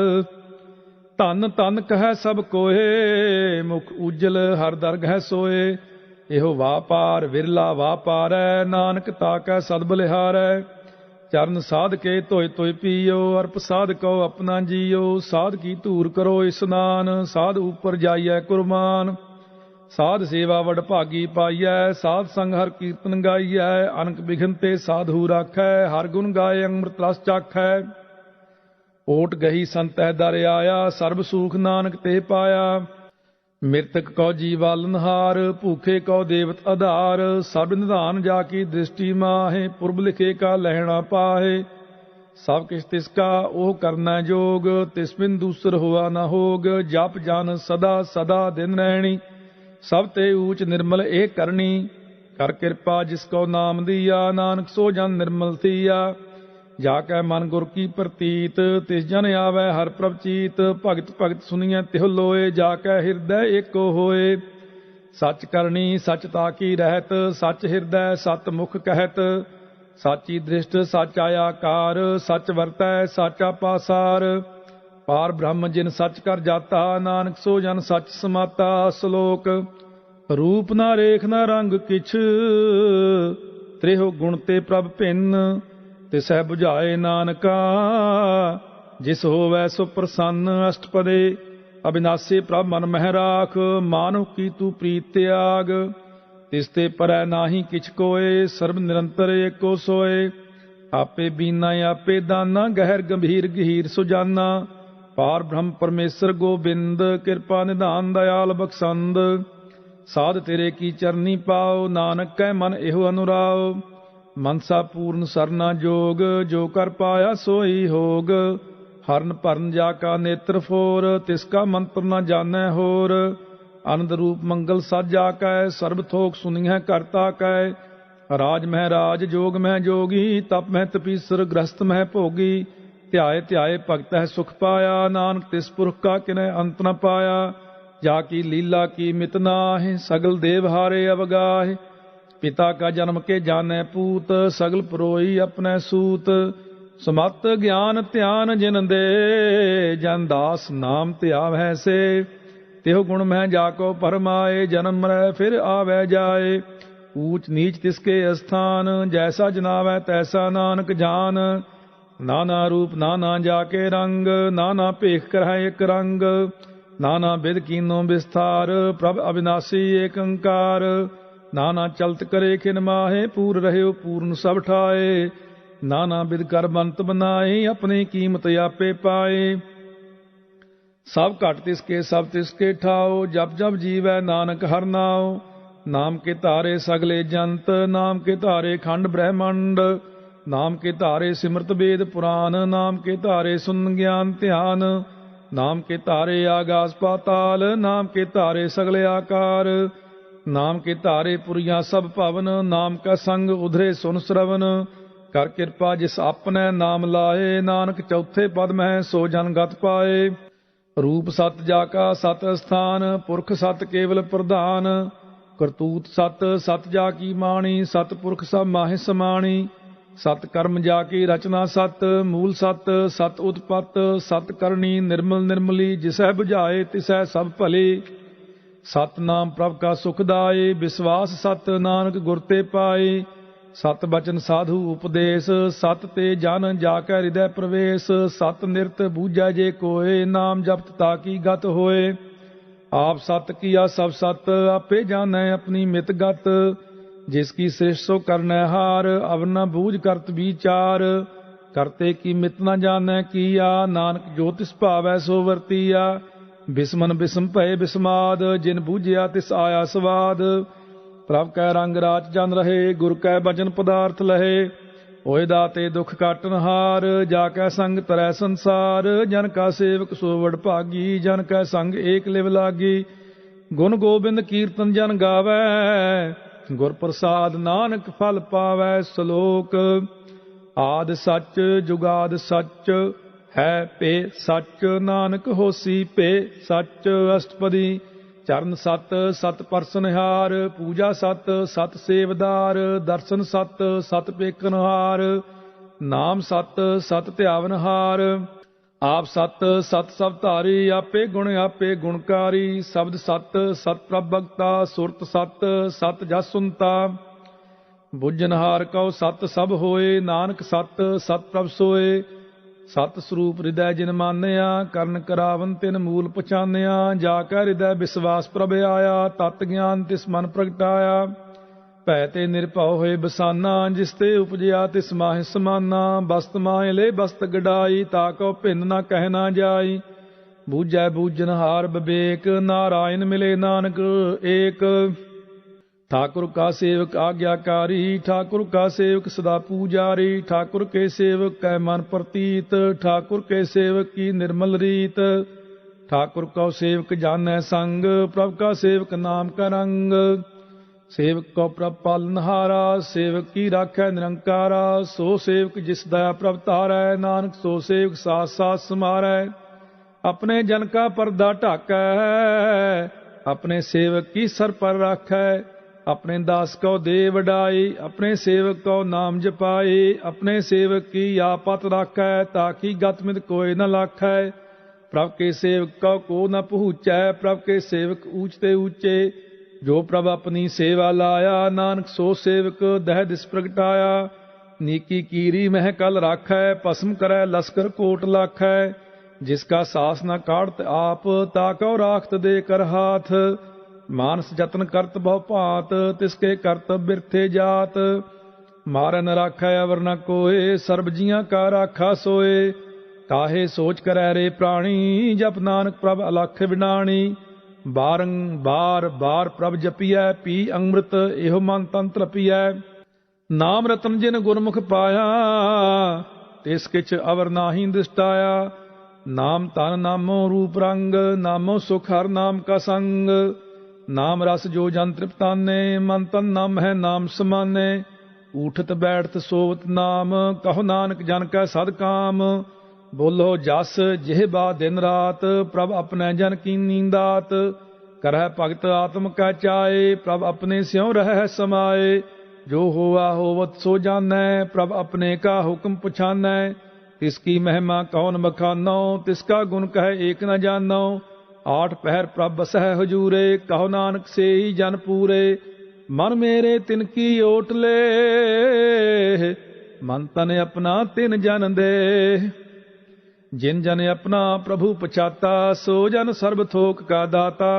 धन धन कहै सब कोहे, मुख उजल हर दरगह सोए। एहो वापार विरला वापारै, नानक ताकै सद बलिहारै। चरण साध के धोए धोए पीओ, अर्प साध को अपना जियो। साध की धूर करो स्नान, साध ऊपर जाइयै कुरबान। साध सेवा वड भागी पाइयै, साध संग हर कीर्तन गाइयै। अनक बिघन ते साधु राखै, हर गुण गाए अमृत रस चाखै। ओट गही संत है दर आया, सर्ब सुख नानक ते पाया। मृतक को जीवालनहार, भूखे को देवत आधार। सब निधान जाकी दृष्टि माहे, पुरब लिखे का लहना पाहे। सब किछ तिसका ओह करना जोग, तिस बिन दूसर हुआ न होग। जप जन सदा सदा दिन रहनी, सब ते ऊच निर्मल एक करनी। कर कृपा जिसको नाम दिया, नानक सो जन निर्मल थिया। जाकै मन गुर की प्रतीत, तिस जन आवै हर प्रभ चीत। भगत भगत सुनिए तिह लोए, जाकै हृदय एको होए। सच करनी सच ताकी रहत, सच हृदय सत मुख कहत। साची दृष्ट सच आयाकार, सच वरतै साचा पासार। पार ब्रह्म जिन सच कर जाता, नानक सो जन सच समाता। श्लोक रूप ना रेख ना रंग किछ, त्रेहो गुण ते प्रभ भिन्न। तिसै बुझाए नानका, जिस होवै सो प्रसन्न। अष्टपदे अविनाशी प्रभ मन मह राख, मानो की तू प्रीत त्याग। तिसते परै नाही किछ कोय, सर्ब निरंतर एको सोय। आपे बीना आपे दाना, गहर गंभीर गहीर सुजाना। पार ब्रह्म परमेश्वर गोबिंद, कृपा निधान दयाल बख्शंद। साध तेरे की चरनी पाओ, नानक कै मन एहो अनुराव। मनसा पूर्ण सरना जोग, जो कर पाया सोई होग। हरन भरन जाका नेत्र फोर, तिसका मंत्र न जानै होर। आनंद रूप मंगल साजा कै, सर्ब थोक सुनिह करता कै। राज मह राज, जोग मह जोगी, तप मह तपीसर, गृहस्थ मह भोगी। ध्याए ध्याए भगत है सुख पाया, नानक तिस पुरख का किन्ह अंत न पाया। जाकी लीला की मित नाहि, सगल देव हारे अवगाहि। पिता का जन्म के जाने पूत, सगल परोई अपने सूत। समत ज्ञान ध्यान जिन दे, जन दास नाम ध्यावै से। तिह गुण में जाको परमाए, जन्म मरै फिर आवे जाए। ऊंच नीच तिसके स्थान, जैसा जनावै तैसा नानक जान। नाना रूप नाना जाके रंग, नाना भेख करह एक रंग। नाना बिध कीनो विस्तार, प्रभ अविनाशी एक अंकार। नाना चलत करे खिन माहे, पूर रहे पूर्ण सब ठाए। नाना बिध कर बंत बनाए, अपनी कीमत आपे पाए। सब घट तिसके सब तिसके ठाओ, जब जब जीवै नानक हर नाओ। नाम के तारे सगले जंत, नाम के तारे खंड ब्रह्मंड। नाम के तारे सिमरत वेद पुराण, नाम के तारे सुन ज्ञान ध्यान। नाम के तारे आगास पाताल, नाम के तारे सगले आकार। नाम के तारे पुरिया सब भवन, नाम का संग उधरे सुन श्रवण। कर कृपा जिस अपने नाम लाए, नानक चौथे पद में सो जन गत पाए। रूप सत जाका सत स्थान, पुरख सत केवल प्रधान। करतूत सत सत जाकी माणी, सत पुरख सब माहि समाणी। सत कर्म जाकी रचना सत, मूल सत सत उत्पत। सत करनी निर्मल निर्मली, जिसै बुझाए तिसै सब भली। सत नाम प्रभ का सुखदाई, विश्वास सत नानक गुर ते पाए। सत बचन साधु उपदेश, सत ते जन जाकै हृदय प्रवेश। सत निरत बूझै जे कोय, नाम जपत ताकी गत होए। आप सत किया सब सत, आपे जानै अपनी मित गत। जिसकी सृष्टि सो करनै हार, अब न बूझ करत विचार। करते की मित न जानै किया, नानक जो तिस भावै सो वरतिया। बिस्मन बिस्म भय बिस्माद, जिन बूझिया तिस आया स्वाद। प्रभ कै रंग राच जन रहे, गुर कै बचन पदार्थ लहे। होए दाते दुख काटन हार, जाकै संग तरੈ संसार। जन का सेवक सो वड भागी, जन कै संग एक लिव लागी। गुण गोबिंद कीर्तन जन गावै, गुर प्रसाद नानक फल पावै। श्लोक आद सच जुगाद सच, है पे सच नानक होसी पे सच। अष्टपदी चरण सत सत परसनहार, पूजा सत सत सेवदार। दर्शन सत सत पेकनहार, नाम सत सत ध्यावनहार। आप सत सत सब धारी, आपे गुणकारी। शब्द सत सत प्रभ भगता, सुरत सत सत जस सुनता। बुझनहार कहो सत सब होए, नानक सत सत प्रभ सोए। सत स्वरूप हृदय जिन मानिया, ਕਰਨ ਕਰਾਵਨ ਤਿਨ ਮੂਲ ਪਛਾਨਿਆ। ਜਾ ਕੈ ਹਿਰਦੈ ਵਿਸ਼ਵਾਸ ਪ੍ਰਭ ਆਇਆ, ਤਤ ਗਿਆਨ ਤਿਸ ਮਨ ਪ੍ਰਗਟਾਇਆ। ਭੈ ਤੇ ਨਿਰਭਉ ਹੋਏ ਬਸਾਨਾ, ਜਿਸ ਤੇ ਉਪਜਿਆ ਤਿਸ ਮਾਹਿ ਸਮਾਨਾ। ਬਸਤ ਮਾਹਿ ਲੈ ਬਸਤ ਗਡਾਈ, ਤਾ ਕਉ ਭਿੰਨ ਨਾ ਕਹਿ ਨਾ ਜਾਈ। ਬੂਝੈ ਬੂਝਨਹਾਰ ਵਿਵੇਕ, ਨਾਰਾਇਣ ਮਿਲੇ ਨਾਨਕ ਏਕ। ठाकुर का सेवक आज्ञाकारी, ठाकुर का सेवक सदा पूजारी। ठाकुर के सेवक कै मन प्रतीत, ठाकुर के सेवक की निर्मल रीत। ठाकुर को सेवक जानै संग, प्रभ का सेवक नाम का रंग। सेवक को प्रभ पालनहारा, सेवक की राखै निरंकारा। सो सेवक जिस दया प्रभ तारै, नानक सो सेवक साथ साथ समारै। अपने जन का पर्दा ढाकै, अपने सेवक की सर पर राखै। अपने दास को दे वडाई, अपने सेवक को नाम जपाई। अपने सेवक की आपत राखै, ताकि गतमित कोई न लाखै। प्रभ के सेवक को न पहुँचै, प्रभ के सेवक ऊंचते ऊंचे। जो प्रभ अपनी सेवा लाया, नानक सो सेवक दह दिस प्रगटाया। नीकी कीरी महकल राखै, भस्म करै लश्कर कोट लाखै। जिसका सास न काढ़त आप, ताकौ राखत दे कर हाथ। मानस जतन करत बहु भांत, तिसके करतब बिरथे जात। मारै न राखै अवर न कोय, सर्ब जियां का राखा सोए। काहे सोच करै रे प्राणी, जप नानक प्रभ अलख विनाणी। बारंबार बार प्रभ जपिਐ, पी अंमृत एहो मन तन तृपिਐ। नाम रतन जिन गुरमुख पाया, तिस किछ अवर नाहि दृष्टाया। नाम तन नामो रूप रंग, नामो सुख हर नाम का संग। नाम रस जो जन तृप्ताने, मन तन नाम है नाम समाने। ऊठत बैठत सोवत नाम, कहो नानक जन कै सद काम। बोलो जस जिहबा दिन रात, प्रभ अपने जन की नींदात। करह भगत आत्म कै चाए, प्रभ अपने स्यों रहै समाए। जो होवा होवत सो जानੈ, प्रभ अपने का हुक्म पुछानै। तिसकी महिमा कौन बखानो, तिसका गुण कह एक न जानो। आठ पहर प्रभ बसह हुजूरे, कहो नानक से ही जन पूरे। मन मेरे तिनकी ओट ले, मन तन अपना तिन जन दे। जिन जन अपना प्रभु पछाता, सो जन सर्ब थोक का दाता।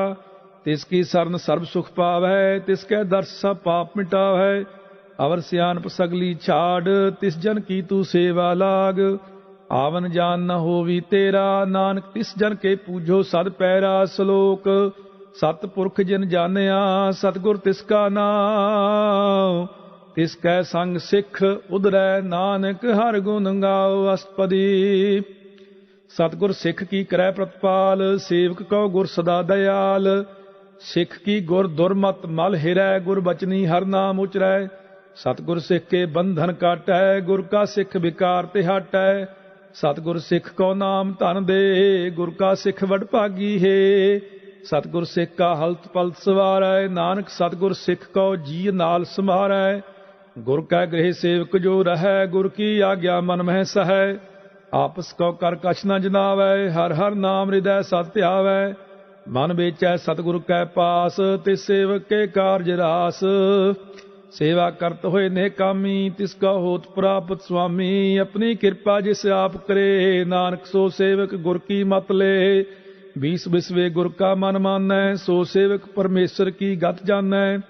तिसकी सरन सर्ब सुख पावै, तिसके दर्श सब पाप मिटावै। अवर सियानप सगली छाड़, तिस जन की तू सेवा लाग। आवन जान न होवी तेरा, नानक तिस जन के पूजो सद पैरा। श्लोक सत पुरख जिन जानिया, सतगुर तिसका नाम। तिसकै संग सिख उदरै, नानक हर गुण गाओ। अष्टपदी। सतगुर सिख की करै प्रतिपाल, सेवक को गुर सदा दयाल। सिख की गुर दुर्मत मल हिरै, गुर बचनी हर नाम उचरै। सतगुर सिख के बंधन काटै, गुर का सिख विकार ते हटै। सतगुर सिख को नाम धन दे, गुर का सिख वड भागी है। सतगुर सिख का हलत पलत सवारै, नानक सतगुर सिख को जी नाल समारै। गुर कै गृह सेवक जो रहै, गुर की आज्ञा मन मह सहै। आपस को कर कछ न जनावै, हर हर नाम हृदय सत ध्यावै। मन बेचै सतगुर कै पास, तिस सेवक के कारज रास। सेवा करत होए नेह कामी, तिसका होत प्राप्त स्वामी। अपनी कृपा जिस आप करे, नानक सो सेवक गुर की मत ले। 20 बिसवे गुर का मन मानै, सो सेवक परमेश्वर की गत जानै।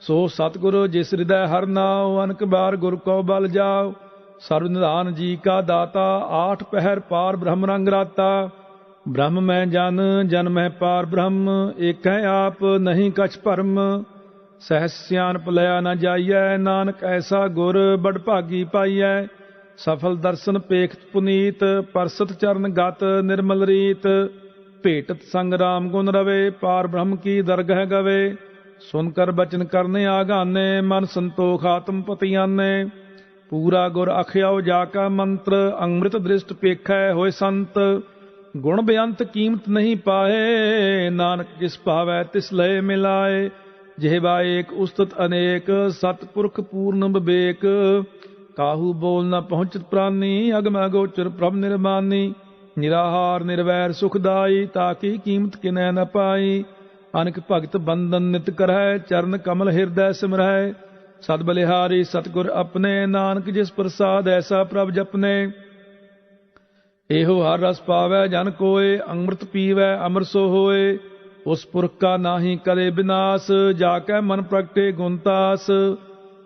सो सतगुरु जिस हृदय हर नाव, अनक बार गुर को बल जाओ। सर्व निधान जी का दाता, आठ पहर पार ब्रह्म रंग राता। ब्रह्म मैं जन, जन मैं पार ब्रह्म, एक है आप नहीं कछ भरम। सहस सियानप लया न जाइयै, नानक ऐसा गुर बड़ भागी पाइयै। सफल दर्शन पेखत पुनीत, परसत चरण गत निर्मल रीत। भेटत संग राम गुण रवे, पार ब्रह्म की दरगह गवे। सुनकर बचन करने आगाने, मन संतोख आत्म पतियाने। पूरा गुर अखयाओ जाका मंत्र, अमृत दृष्ट पेखै होए संत। गुण बेअंत कीमत नहीं पाए, नानक जिस पावै तिस लय मिलाए। ਜਿਹਵਾ ਏਕ ਉਸਤਤ ਅਨੇਕ, ਸਤਪੁਰਖ ਪੂਰਨ ਵਿਵੇਕ। ਕਾਹੂ ਬੋਲ ਨ ਪਹੁੰਚਤ ਪ੍ਰਾਨੀ, ਅਗਮ ਅਗੋਚਰ ਪ੍ਰਭ ਨਿਰਮਾਨੀ। ਨਿਰਾਹਾਰ ਨਿਰਵੈਰ ਸੁਖਦਾਈ, ਤਾਕੀ ਕੀਮਤ ਕਿਨੈ ਨ ਪਾਈ। ਅਨਕ ਭਗਤ ਬੰਦਨ ਨਿਤ ਕਰੈ, ਚਰਨ ਕਮਲ ਹਿਰਦੈ ਸਿਮਰੈ। ਸਦ ਬਲਿਹਾਰੀ ਸਤਗੁਰ ਆਪਣੇ, ਨਾਨਕ ਜਿਸ ਪ੍ਰਸਾਦ ਐਸਾ ਪ੍ਰਭ ਜਪਨੇ। ਇਹੋ ਹਰ ਰਸ ਪਾਵੈ ਜਨ ਕੋਏ, ਅੰਮ੍ਰਿਤ ਪੀਵੈ ਅਮਰ ਸੋ ਹੋਏ। उस पुरख का नाही करे विनाश, जाकै मन प्रगटे गुणतास।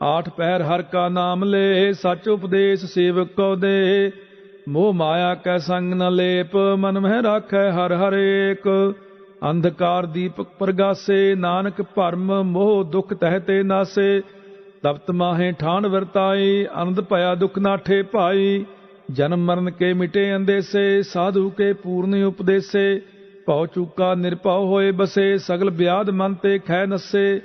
आठ पहर हर का नाम ले, सच उपदेश सेवक को दे। मोह माया कै संग न लेप, मन में राखै हर हर एक। अंधकार दीपक प्रगासे, नानक भरम मोह दुख तहते नासे। तप्त माहे ठान वरताई, आनंद भया दुख नाठे पाई। जन्म मरण के मिटे अंदेसे, साधु के पूर्ण उपदेसे। ਭਉ ਚੂਕਾ ਨਿਰਭਉ ਹੋਏ ਬਸੇ, ਸਗਲ ਵਿਆਦ ਮਨ ਤੇ ਖੈ ਨਸੇ।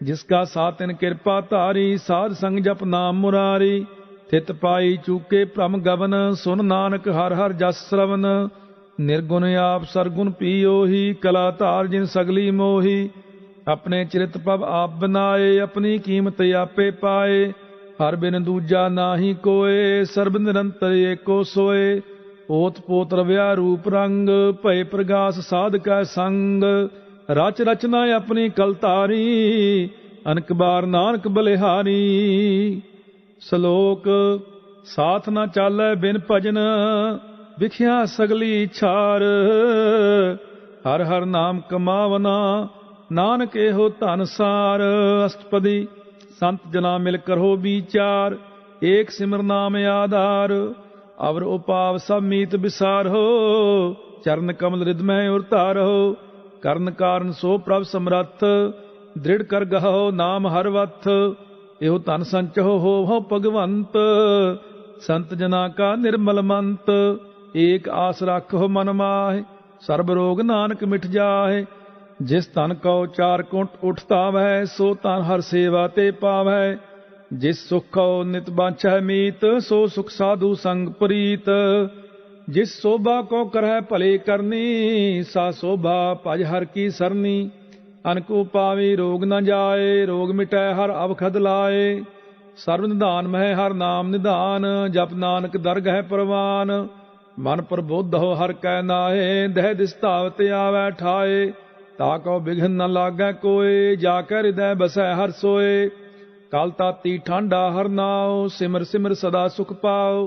ਜਿਸਕਾ ਸਾਤਿਨ ਕਿਰਪਾ ਧਾਰੀ, ਸਾਧ ਸੰਗ ਜਪ ਨਾਮ ਮੁਰਾਰੀ। ਥਿਤ ਪਾਈ ਚੂਕੇ ਭ੍ਰਮ ਗਵਨ, ਸੁਨ ਨਾਨਕ ਹਰ ਹਰ ਜਸ ਸਰਵਨ। ਨਿਰਗੁਣ ਆਪ ਸਰਗੁਣ ਪੀਓਹੀ, ਕਲਾ ਧਾਰ ਜਿਨ ਸਗਲੀ ਮੋਹੀ। ਆਪਣੇ ਚਰਿਤ ਪਵ ਆਪ ਬਨਾਏ, ਆਪਣੀ ਕੀਮਤ ਆਪੇ ਪਾਏ। ਹਰ ਬਿਨ ਦੂਜਾ ਨਾਹੀ ਕੋਏ, ਸਰਬ ਨਿਰੰਤਰ ਏਕੋ ਸੋਏ। ओत पोत रव्या रूप रंग, भय प्रगास साध कै संग। रच रचना अपनी कलतारी, अनक बार नानक बलिहारी। श्लोक साथ न चालै बिन भजन, विख्या सगली छार। हर हर नाम कमावना, नानक एहो धन सार। अष्टपदी। संत जना मिल करो विचार, एक सिमर नाम आधार। अवर उपाव सब मीत विसार हो, चरण कमल हृदय उरतार हो। करण कारण सो प्रभ समरथ, दृढ़ कर गहो नाम हर वथ। एहो धन संचहो हो भगवंत, संत जना का निर्मल मंत। एक आस रखो मन माहे, सर्ब रोग नानक मिट जाहे। जिस तन को चार कुंट उठता वह, सो तन हर सेवा ते पावै। जिस सुख को नित बांछै मीत, सो सुख साधु संग प्रीत। जिस शोभा को करह भले करनी, सा शोभा भज हर की सरनी। अनको पावी रोग न जाए, रोग मिटै हर अवखद लाए। सर्व निधान मह हर नाम निधान, जप नानक दरगह परवान। मन प्रबोध हो हर कै नाहे, दह दिसतावत आवै ठाए। ताको बिघन न लागै कोय, जाकर हृदय बसै हर सोए। काल ताती ठांडा हर नाओ, सिमर सिमर सदा सुख पाओ।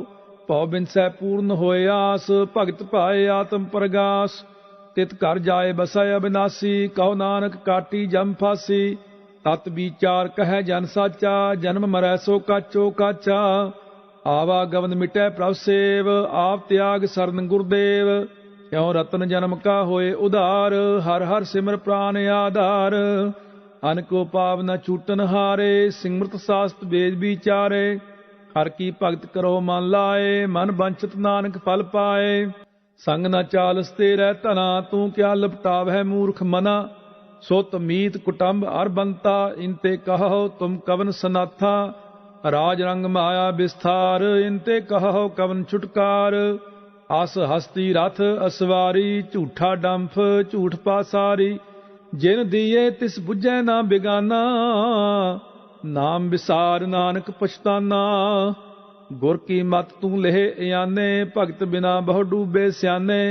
भौ बिनसै पूर्ण होए आस, भगत पाए आत्म प्रगास। तित घर जाए बसै अविनाशी, कहो नानक काटी जम फासी। तत विचार कह जन साचा, जन्म मरै सो काचो काचा। आवागमन मिटै प्रभ सेव, आप त्याग सरन गुरुदेव। क्यों रतन जन्म का होए उधार, हर हर सिमर प्राण आधार। अनको पाव न छूटन हारे, सिमरत शास्त्र वेद विचारे। हर की भगत करो मन लाए, मन बंचित नानक फल पाए। संग न चालस तेरै धना, तू क्या लपटावै मूर्ख मना। सुत मीत कुटुंब अर बंता, इनते कहो तुम कवन सनाथा। राज रंग माया विस्तार, इनते कहो कवन छुटकार। आस हस्ती रथ असवारी, झूठा डंफ झूठ पासारी। जिन दिए तिस बुझै ना बिगाना, नाम विसार नानक पछताना। गुर की मत तू लेह याने, भगत बिना बहु डूबे स्याने।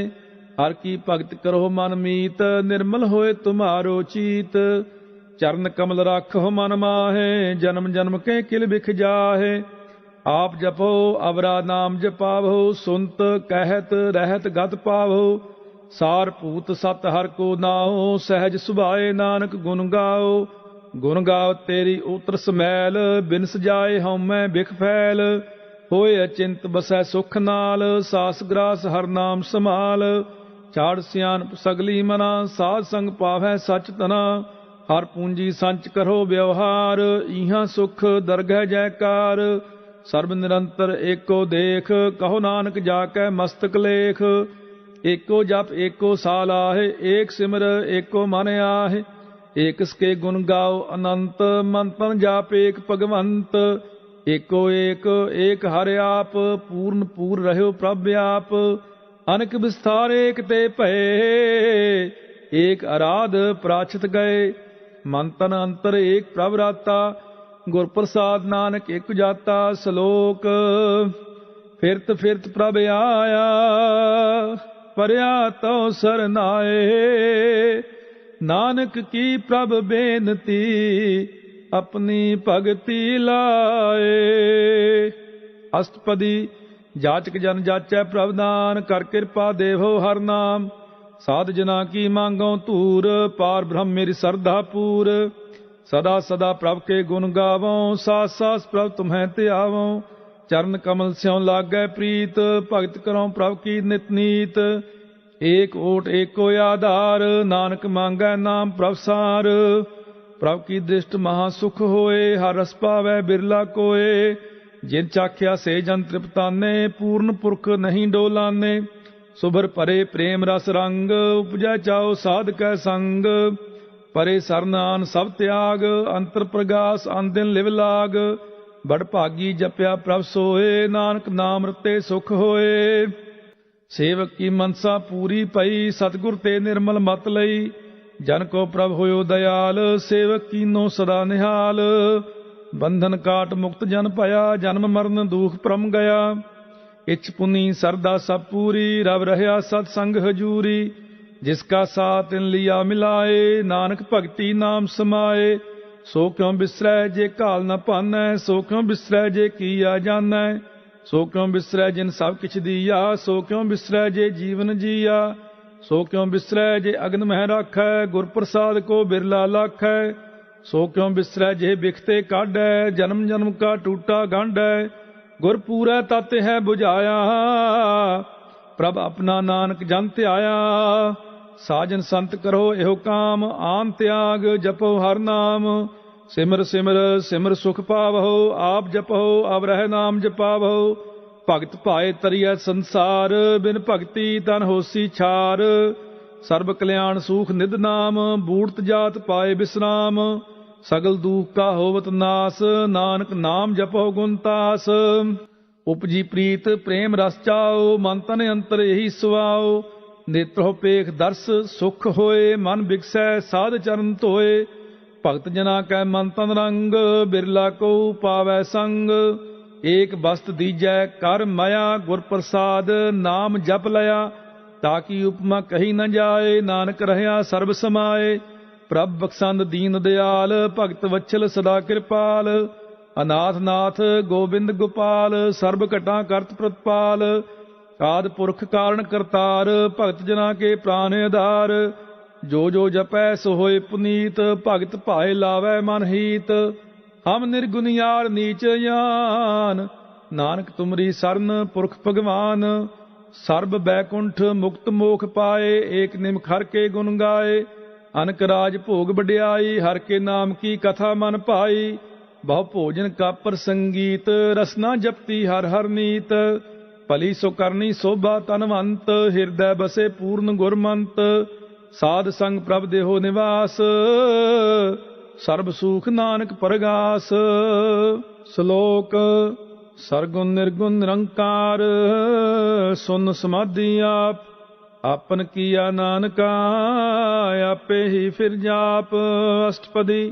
हर की भगत करो मन मीत, निर्मल होए तुम्हारो चीत। चरण कमल राखो मन माहे, जन्म जन्म के किल बिख जाहे। आप जपो अवरा नाम जपावो, सुनत कहत रहत गत पावो। सार भूत सत हर को नाओ, सहज सुभाए नानक गुण गाओ। गुण गाओ तेरी उतर समैल, बिनस जाए हउमੈ बिख फैल। होए अचिंत बसै सुख नाल, सास ग्रास हर नाम समाल। छाड़ सियानप सगली मना, साध संग पावै सच तना। हर पूंजी संच करो व्यवहार, इहां सुख दरगह जयकार। सर्ब निरंतर एको देख, कहो नानक जाकै मस्तक लेख। एको जप एको साल आहे, एक सिमर एको मन आहे। एक इसके गुण गाओ अनंत, मन तन जाप एक भगवंत। एको एक एक हर आप, पूर्ण पूर रहो प्रभ आप। अनक विस्तार एक ते भये, एक आराध प्राचित गए। मन तन अंतर एक प्रभ राता, गुर प्रसाद नानक एक जाता। सलोक फिरत फिरत प्रभ आया, परया तो सरनाए। नानक की प्रभ बेनती, अपनी भगति लाए। अष्टपदी जाचक जन जाचै प्रभ दान, कर कृपा देवो हर नाम। साध जना की मांगो तूर, पार ब्रह्म मेरी सरधा पूर। सदा सदा प्रभ के गुण गावों, सास सास प्रभ तुम्हें त्यावों। चरण कमल स्यों लागै प्रीत, भगत करो प्रभ की नित नीत। एक ओट एको आधार, नानक मांगै नाम प्रभ सार। प्रभ की दृष्ट महासुख होए, हर रस पावै बिरला कोय। जिन चाख्या से जन तृप्ताने, पूर्ण पुरख नहीं डोलाने। सुभर परे प्रेम रस रंग, उपजै चाओ साध कै संग। परे सरनान सब त्याग, अंतर प्रगास अन दिन लिव लाग। बड़ भागी जपया प्रभ सोए, नानक नाम रते सुख होए। सेवक की मनसा पूरी पई, सतगुर ते निर्मल मत लई। जन को प्रभ होयो दयाल, सेवक कीनो सदा निहाल। बंधन काट मुक्त जन पया, जन्म मरण दुख परम गया। इच्छ पुनी सरदा सब पूरी, रब रहया सत संग हजूरी। जिसका साथ इन लिया मिलाए, नानक भगति नाम समाए। सो क्यों बिसरै जे काल न पानै, सो क्यों बिसरै जे किया जानै। सो क्यों बिसरै जिन सब किछ दिया, सो क्यों बिसरै जे जीवन जिया। सो क्यों बिसरै जे अग्न मह राखै, गुर प्रसाद को बिरला लाखै। सो क्यों बिसरै जे बिखते काढै, जन्म जन्म का टूटा गांढै। गुर पूरै तत है बुझाया, प्रभ अपना नानक जन त्याया। साजन संत करो एहो काम, आन त्याग जपो हर नाम। सिमर सिमर सिमर सुख पावहो, आप जपो अब रह नाम जपावहो। भगत भाए तरिय संसार, बिन भगति तन होसी छार। सर्ब कल्याण सूख निध नाम, बूढ़त जात पाए विश्राम। सगल दुख का होवत नास, नानक नाम जपो गुण तास। उपजी प्रीत प्रेम रस चाओ, मन तन अंतर यही सुआओ। नेत्रो पेख दर्श सुख होए, मन बिगसै साध चरण धोए। भगत जना कै मन तन रंग, बिरला को पावै संग। एक बस्त दीजै कर माया, गुर प्रसाद नाम जप लया। ताकि उपमा कही न जाए, नानक रहया सर्ब समाए। प्रभ बख्शंद दीन दयाल, भगत वत्सल सदा कृपाल। अनाथ नाथ गोबिंद गोपाल, सर्ब घटा करत प्रतपाल। आद पुरख कारण करतार, भगत जना के प्राण आधार। जो जो जपै सो होए पुनीत, भगत भाए लावै मन हीत। हम निर्गुनियार नीच यान, नानक तुमरी सरन पुरख भगवान। सर्ब बैकुंठ मुक्त मोख पाए, एक निमख हर के गुण गाए। अनक राज भोग बड़ियाई, हर के नाम की कथा मन पाई। बहु भोजन का प्रसंगीत, रसना जपती हर हर नीत। भली सो करनी शोभा तनवंत, हृदय बसे पूर्ण गुरमंत। साध संग प्रभ देहो निवास, सर्ब सुख नानक परगास। श्लोक सरगुण निर्गुण निरंकार, सुन समाधि आप। आपन किया नानका, आपे ही फिर जाप। अष्टपदी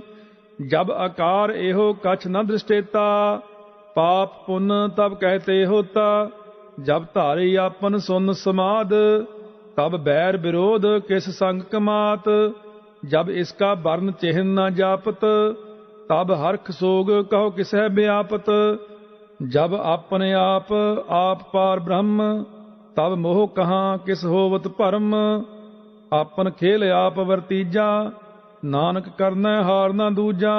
जब आकार एहो कछ न दृष्टेता, पाप पुण्य तब कहते होता। जब धारी आपन सुन समाध, तब बैर विरोध किस संग कमात। जब इसका वर्ण चिन्ह न जापत, तब हर्ख सोग कहो किसै व्यापत। जब अपने आप पार ब्रह्म, तब मोह कहाँ किस होवत भरम। आपन खेल आप वर्तीजा, नानक करना हार न दूजा।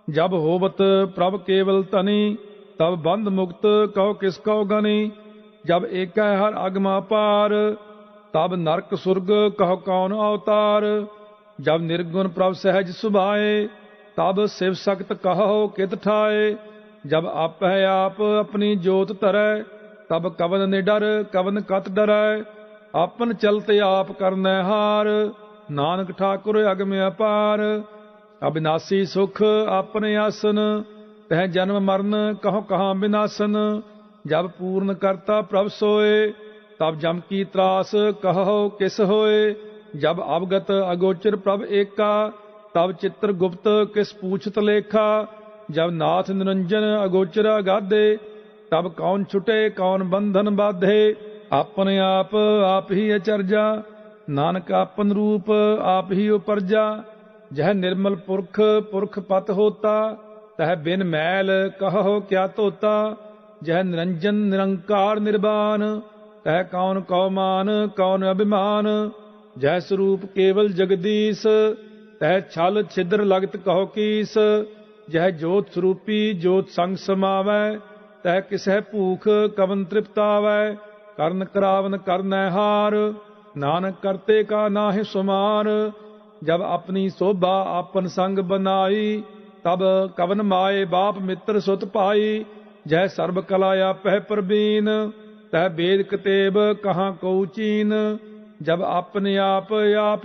जब होवत प्रभ केवल तनी, तब बंध मुक्त कहो किस कहो गनी। जब एक हर अगमा पार, तब नरक सुर्ग कहो कौन अवतार। जब निर्गुण प्रभ सहज सुभाए, तब शिव सख्त कहो कित ठाए। जब आप है आप अपनी जोत धरै, तब कवन निडर कवन कत डरै। आपन चलते आप करनै हार, नानक ठाकुर अगम अपार। अविनाशी सुख आपने आसन, तह जन्म मरण कहो कहाँ विनाशन। जब पूर्ण करता प्रभ सोए, तब जम की त्रास कहो किस होए। जब अवगत अगोचर प्रभ एका, तब चित्र गुप्त किस पूछत लेखा। जब नाथ निरंजन अगोचर अगाधे, तब कौन छुटे कौन बंधन बाधे। अपने आप ही अचरजा, नानक आपन रूप आप ही उपरजा। जह निर्मल पुरख पुरख पत होता, तह बिन मैल कहो क्या तोता। जह निरंजन निरंकार निर्वाण, तह कौन कौमान कौन अभिमान। जह स्वरूप केवल जगदीश, तह छल छिद्र लगत कहो कीस। जह जोत स्वरूपी जोत संग समावै, तह किसै भूख कवन तृप्तावै। करण करावन करनै हार, नानक करते का नाहि सुमार। जब अपनी शोभा आपन संग बनाई, तब कवन माए बाप मित्र सुत पाई। जह सर्ब कला आपै प्रवीण, तह वेद कतेब कहाँ को चीन। जब अपने आप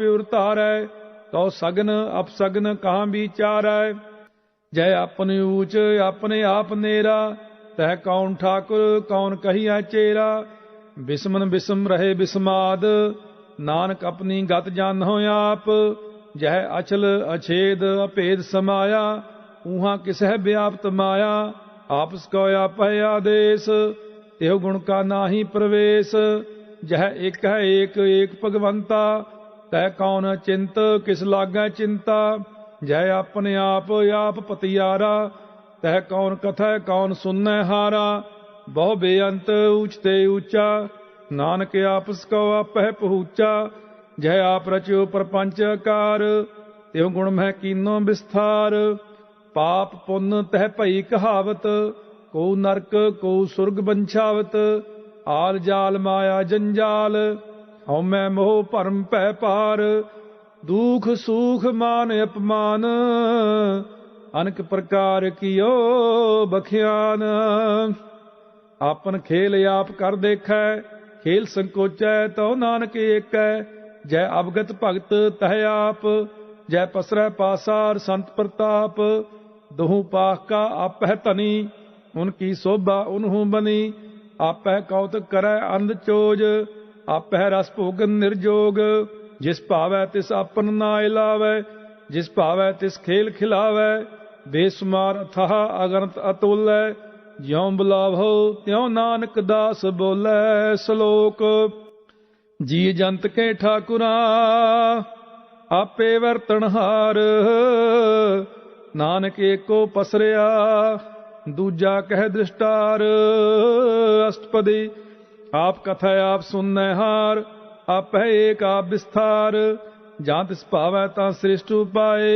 उरतारै, तो सगन अपसगन कहाँ विचारै। जय अपन ऊच अपने आप नेरा, तह कौन ठाकुर कौन कहिया चेरा। बिस्मन बिस्म रहे बिस्माद, नानक अपनी गत जानो आप। जह अचल अछेद अभेद समाया, ऊहा किसह व्याप्त माया। आपस को आप है आदेश, तेह गुण का नाहि प्रवेश। जह एक है एक भगवंता, तह कौन चिंत किस लागै चिंता। जय अपने आप पतियारा, तह कौन कथै कौन सुनै हारा। बहु बेअंत ऊंचते ऊंचा, नानक आपस को आप है पहुँचा। जय आप रचो प्रपंच आकार, त्यों गुण मह कीनो विस्तार। पाप पुन तह भई कहावत, को नरक को सुरग बंछावत। आल जाल माया जंजाल, हउमै मोह भरम पै पार। दुख सुख मान अपमान, अनक प्रकार कियो बख्यान। आपन खेल आप कर देखै, खेल संकोचै तो नानक एकै। जय अवगत भगत तह आप, जय पसरै पासार संत प्रताप। दोहू पाख का आपह धनी, उनकी शोभा उन्हू बनी। आपह कौतक करै अंध चोज, आपह रस भोगन निर्जोग। जिस भावै तिस आपन नाय लावै, जिस भावै तिस खेल खिलावै। बेसुमार अथाह अगणत अतुलै, ज्यों बुलावो त्यों नानक दास बोलै। श्लोक। जी जंत के ठाकुरा, आपे वरतनहार। नानक एको पसरिया, दूजा कह दृष्टार। अष्टपदी। आप कथा आप सुनने हार, आप है एक आप विस्तार। जां तिस भावै तां सृष्ट उपाए,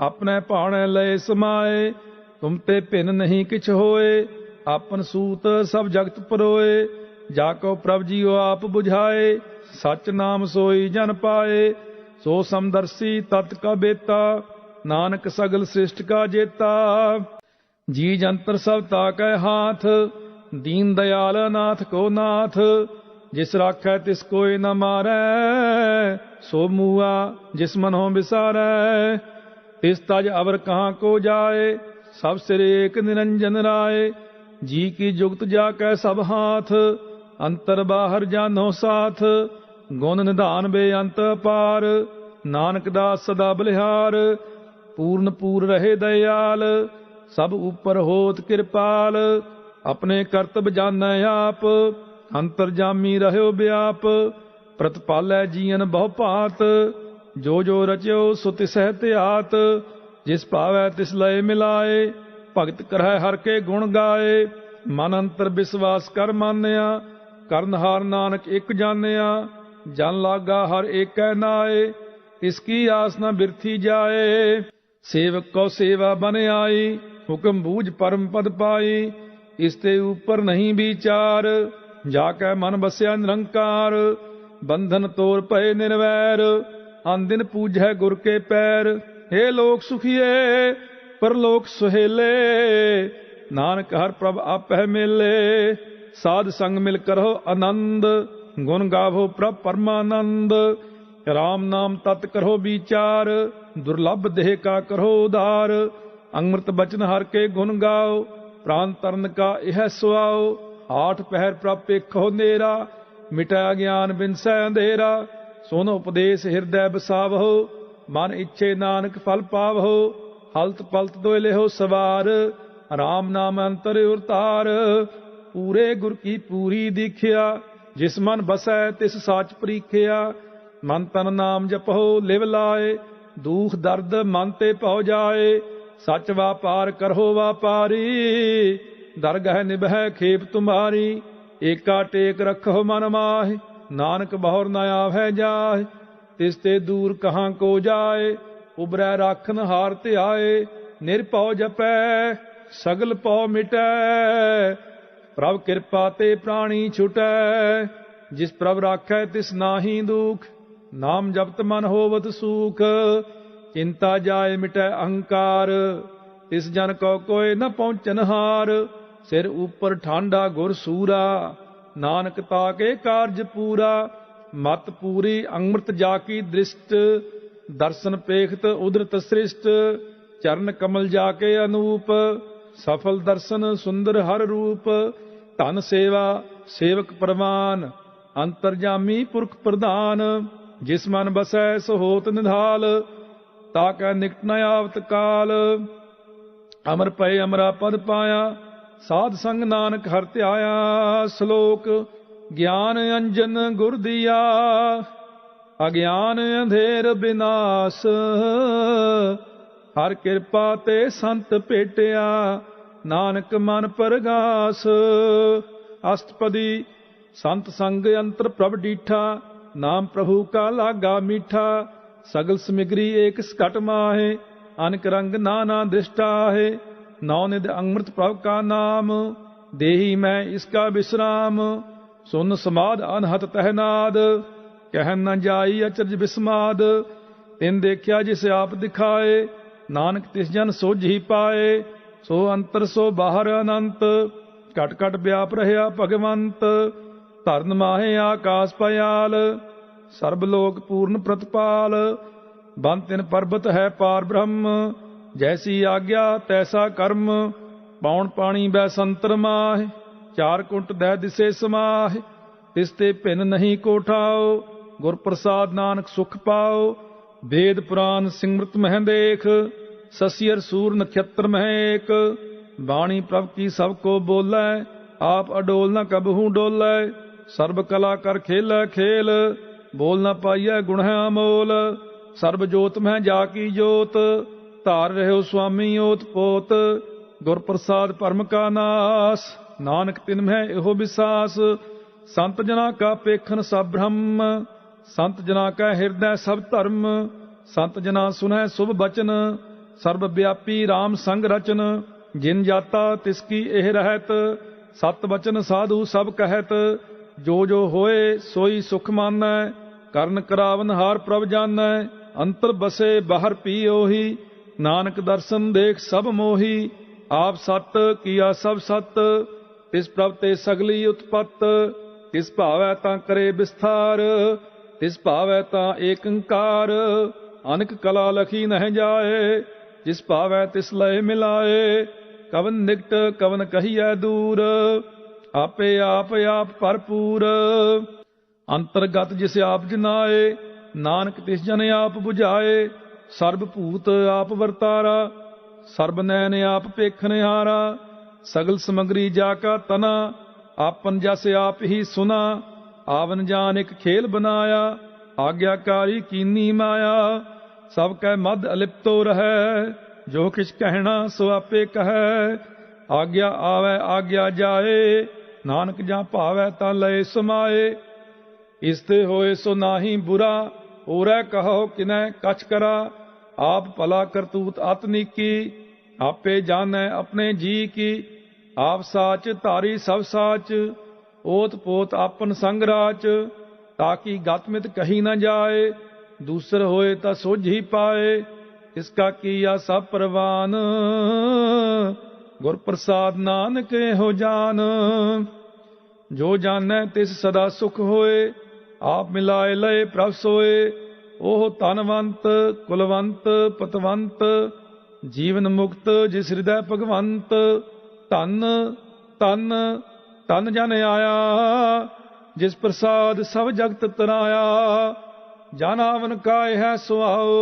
अपने भाणे लय समाए। तुम ते भिन्न नहीं किछ होए, आपन सूत सब जगत परोए। जाको प्रभ जीओ आप बुझाए, सच नाम सोई जन पाए। सो समदर्शी तत् का बेता, नानक सगल सृष्ट का जेता। जी जंतर सब ताकै हाथ, दीन दयाल नाथ को नाथ। जिस राखै तिस कोई न मारै, सो मुआ जिस मनो बिसारै। तिस तज अवर कहाँ को जाए, सब सिर एक निरंजन राय। जी की जुगत जाकै सब हाथ, अंतर बाहर जानो साथ। गुण निधान बेअंत पार, नानक दास सदा बलिहार। पूर्ण पूर रहे दयाल, सब ऊपर होत कृपाल। अपने करतब जानै आप, अंतरजामी रहयो व्याप। प्रतिपालै जीवन बहु भात, जो जो रच्यो सो तिसह त्यात। जिस भावै तिस लय मिलाए, भगत करहै हर के गुण गाए। मन अंतर विश्वास कर मानया, करनहार नानक एक जानिया। जन लागा हर एक नाए, इसकी आस न बिरथी जाए। सेवक को सेवा बन आई, हुक्म बूझ परम पद पाई। इसते ऊपर नहीं विचार, जाकै मन बसया निरंकार। बंधन तोर पए निर्वैर, अन दिन पूजै गुर के पैर। हे लोक सुखिए परलोक सुहेले, नानक हर प्रभ आपै मेले। साध संग मिल करहो आनंद, गुण गावो प्रभ परमानंद। राम नाम तत् करहो विचार, दुर्लभ देह का करहो उधार। अमृत बचन हर के गुण गाओ, प्राण तरन का यह सुआओ। आठ पहर प्रभ पेखो नेरा, मिटै ज्ञान बिनसै अंधेरा। सुन उपदेश हृदय बसावहो, मन इच्छे नानक फल पावहो। हलत पलत दोय लेहो सवार, राम नाम अंतर उरतार। पूरे गुर की पूरी दीखिया, जिस मन बसै तिस साच परीखिया। मन तन नाम जपहो लिव लाए, दुख दर्द मन ते पौ जाए। सच वापार करहो वापारी, दरगह निभै खेप तुम्हारी। एका टेक रखो मन माहि, नानक बहुर न आवै जाहि। तिस ते दूर कहाँ को जाए, उबरै राखन हार ध्याए। निरपौ जपै सगल पौ मिटै, प्रभ कृपा ते प्राणी छुटै। जिस प्रभ राखै तिस नाहि दुख, नाम जपत मन होवत सुख। चिंता जाय मिटै अहंकार, तिस जन को कोय न पहुँचन हार। सिर ऊपर ठांडा गुर सूरा, नानक ताके कारज पूरा। मत पूरी अमृत जाकी दृष्ट, दर्शन पेखत उदरत सृष्ट। चरण कमल जाके अनूप, सफल दर्शन सुंदर हर रूप। धन सेवा सेवक परवान, अंतरजामी पुरख प्रधान। जिस मन बसै सो होत निधाल, ताकै निकट न आवत काल। अमर पय अमरा पद पाया, साध संग नानक हर ध्याया। श्लोक। ज्ञान अंजन गुर दिया, अज्ञान अंधेर विनाश। हर कृपा ते संत भेटिया, नानक मन परगास। अष्टपदी। संत संग अंतर प्रभ डीठा, नाम प्रभु का लागा मीठा। सगल समिग्री एक सकट माहे, अनक रंग नाना दृष्टाहे। नौ निध अमृत प्रभ का नाम, देही मैं इसका विश्राम। सुन समाद अनहत तहनाद, कह न जाई अचरज विस्माद। तिन देखिया जिस आप दिखाए, नानक तिस जन सोझ ही पाए। सो अंतर सो बाहर अनंत, घट घट व्याप रहा भगवंत। धरन माहे आकाश पयाल, सर्ब लोक पूर्ण प्रतिपाल। बन तिन पर्वत है पार ब्रह्म, जैसी आज्ञा तैसा कर्म। पौन पाणी बैसंतर माह, चार कुंट दै दिसे समाह। तिसते भिन्न नहीं कोठाओ, गुर प्रसाद नानक सुख पाओ। वेद पुराण सिमरत मह देख, ससियर सूर नक्षत्र मह एक। बाणी प्रभ की सबको बोलै, आप अडोल न कबहू डोलै। सर्ब कला कर खेल खेल, बोल न पाइय गुण है अमोल। सर्ब जोत में जाकी जोत, धार रहो स्वामी ओत पोत। गुर प्रसाद परम का नास, नानक तिन में एहो विसास। संत जना का पेखन सब ब्रह्म, संत जना का हृदय सब धर्म। संत जना सुनै शुभ बचन, सर्व व्यापी राम संग रचन। जिन जाता तिसकी एह रहत, सत बचन साधु सब कहत। जो जो होए सोई सुख मानै, करन करावन हार प्रभ जानै। अंतर बसे बाहर पी ओही, नानक दर्शन देख सब मोही। आप सत किया सब सत, तिस प्रभ ते सगली उत्पत। तिस भावै तां करे विस्तार, तिस भावै तां एकंकार। अनक कला लखी नह जाए, जिस भावै तिस लय मिलाए। कवन निकट कवन कहिए दूर, आपे आप आप भरपूर। अंतरगत जिस आप जनाए, नानक तिस जन आप बुझाए। सर्ब भूत आप वरतारा, सर्ब नैन आप पेखनिहारा। सगल समग्री जाका तना, आपन जस आप ही सुना। आवन जान एक खेल बनाया, आज्ञाकारी कीनी माया। सब कै मद अलिप्तो रहै, जो किछ कहना सो आपे कहै। आज्ञा आवे आज्ञा जाए, नानक जा भावै तां लय समाए। इसते होए सो नाही बुरा, ओरै कहो किनै कछ करा। आप भला करतूत आतनिकी, आपे जानै अपने जी की। आप साच धारी सब साच, ओत पोत आपन संग राच। ताकि गतमित कही न जाए, दूसर होए ता सोझ ही पाए। इसका किया सब परवान, गुर प्रसाद नानक हो जान। जो जानै तिस सदा सुख होए, आप मिलाए लय प्रभ सोए। ओह धनवंत कुलवंत पतवंत, जीवन मुक्त जिस हृदय भगवंत। धन धन धन जन आया, जिस प्रसाद सब जगत तराया। जन आवन काय है सुआओ,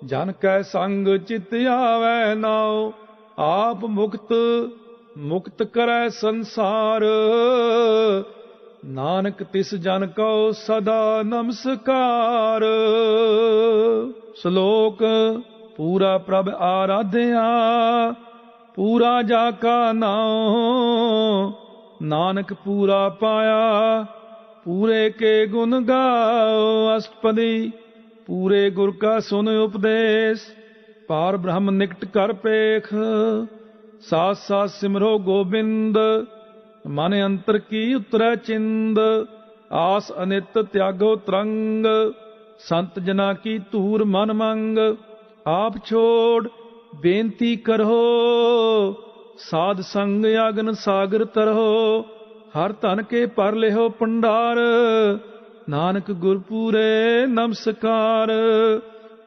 जन कै संग चित आवे नाओ। आप मुक्त मुक्त करै संसार, नानक तिस जन को सदा नमस्कार। श्लोक पूरा प्रभ आराध्या, पूरा जाका नाम। नानक पूरा पाया, पूरे के गुण गाओ। अष्टपदी पूरे गुर का सुन उपदेश, पार ब्रह्म निकट कर पेख। साथ साथ सिमरो गोबिंद, मन अंतर की उतरै चिंद। आस अनित त्यागो तरंग, संत जना की तूर मन मंग। आप छोड़ बेनती करो, साध संग अगन सागर तरहो। हर धन के पर लेहो भंडार, नानक गुरपूरे नमस्कार।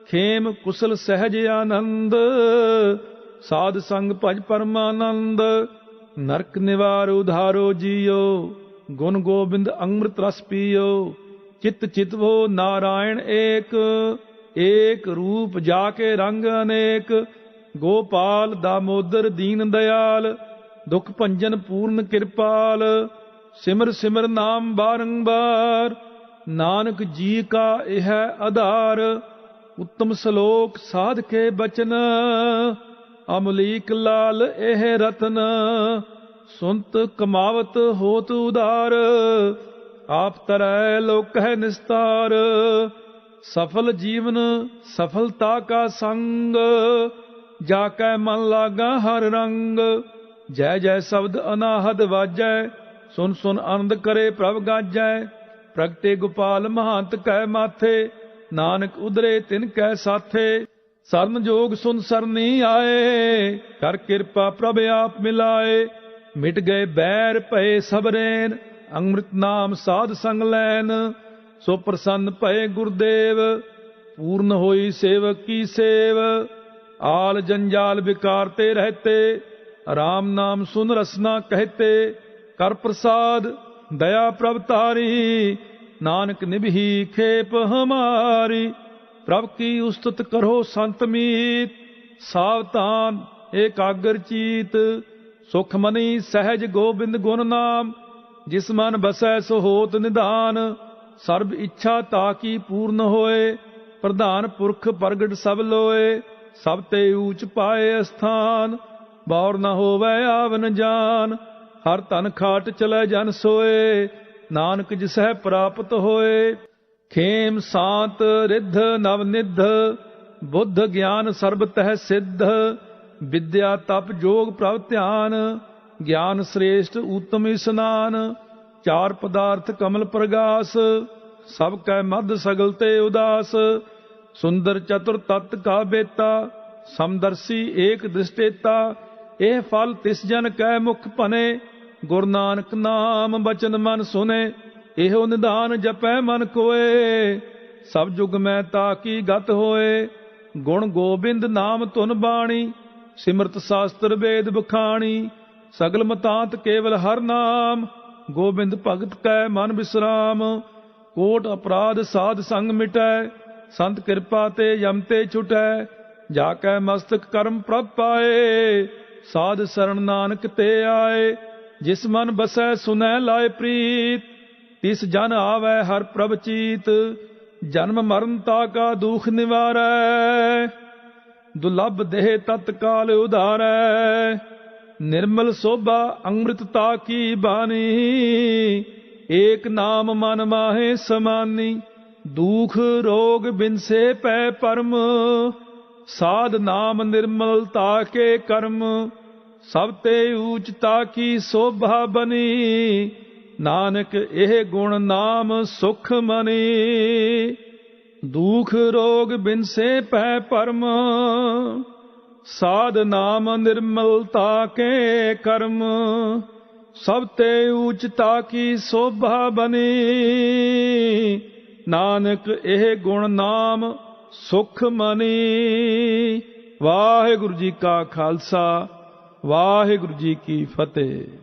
खेम कुशल सहज आनंद, साध संग भज परमानंद। नरक निवार उधारो जियो, गुण गोबिंद अमृत रस पियो। चित चितवो नारायण एक, एक रूप जाके रंग अनेक। गोपाल दामोदर दीन दयाल, दुख भंजन पूर्ण कृपाल। सिमर सिमर नाम बारंबार, नानक जी का यह आधार। उत्तम श्लोक साध के बचन, अमलीक लाल एह रतन। सुनत कमावत होत उदार, आप तरੈ लोक है निस्तार। सफल जीवन सफलता का संग, जाकै मन लागा हर रंग। जय जय शब्द अनाहद वाजै, सुन सुन आनंद करे प्रभ गाजै। प्रगटे गोपाल महंत कै माथे, नानक उदरे तिन कै साथे। सरन जोग सुन सरनी आए, कर कृपा प्रभ आप मिलाए। मिट गए बैर भये सब रैन, अमृत नाम साध संग लैन। सो प्रसन्न भये गुरुदेव, पूर्ण होई सेवक की सेव। आल जंजाल विकारते रहते, राम नाम सुन रसना कहते। कर प्रसाद दया प्रभ तारी, नानक निभही खेप हमारी। प्रभ की उस्तुत करो संत मीत, सावधान एकाग्र चीत। सुख मनी सहज गोबिंद गुण नाम, जिस मन बसै सो होत निधान। सर्ब इच्छा ताकी पूर्ण होए, प्रधान पुरख प्रगट सब लोए। सब ते ऊंच पाए स्थान, बौर न होवै आवन जान। हर तन खाट चलै जन सोए, नानक जिसै प्राप्त होए। खेम सांत रिद्ध नव निध, बुद्ध ज्ञान सर्ब तह सिद्ध। विद्या तप जोग प्रभ ध्यान, ज्ञान श्रेष्ठ उत्तम स्नान। चार पदार्थ कमल प्रगास, सब कै मध सगल ते उदास। सुंदर चतुर तत् का बेता, समदर्शी एक दृष्टेता। एह फल तिस जन कै मुख भने, गुरु नानक नाम बचन मन सुने। एहो निधान जपै मन कोय, सब जुग में ताकी गत होए। गुण गोबिंद नाम तुन बाणी, सिमरत शास्त्र वेद बखाणी। सगल मतांत केवल हर नाम, गोबिंद भगत कै मन विश्राम। कोट अपराध साध संग मिटै, संत कृपा ते यम ते छुटै। जाकै मस्तक कर्म प्रभ पाए, साध शरण नानक ते आए। जिस मन बसै सुनै लाए प्रीत, तिस जन आवै हर प्रभ चीत। जन्म मरण ताका दुख निवारै, दुर्लभ देह तत्काल उधारै। निर्मल शोभा अमृतता की बानी, एक नाम मन माहे समानी। दुख रोग बिनसे पै परम, साध नाम निर्मलता के कर्म। सब ते ऊंचता की शोभा बनी, नानक एह गुण नाम सुख मनी। दुख रोग बिनसे पै परम, साध नाम निर्मलता के कर्म। सब ते ऊंचता की शोभा बनी, नानक एह गुण नाम सुख मनी। वाहिगुरु जी का खालसा, वाहिगुरु जी की फतेह।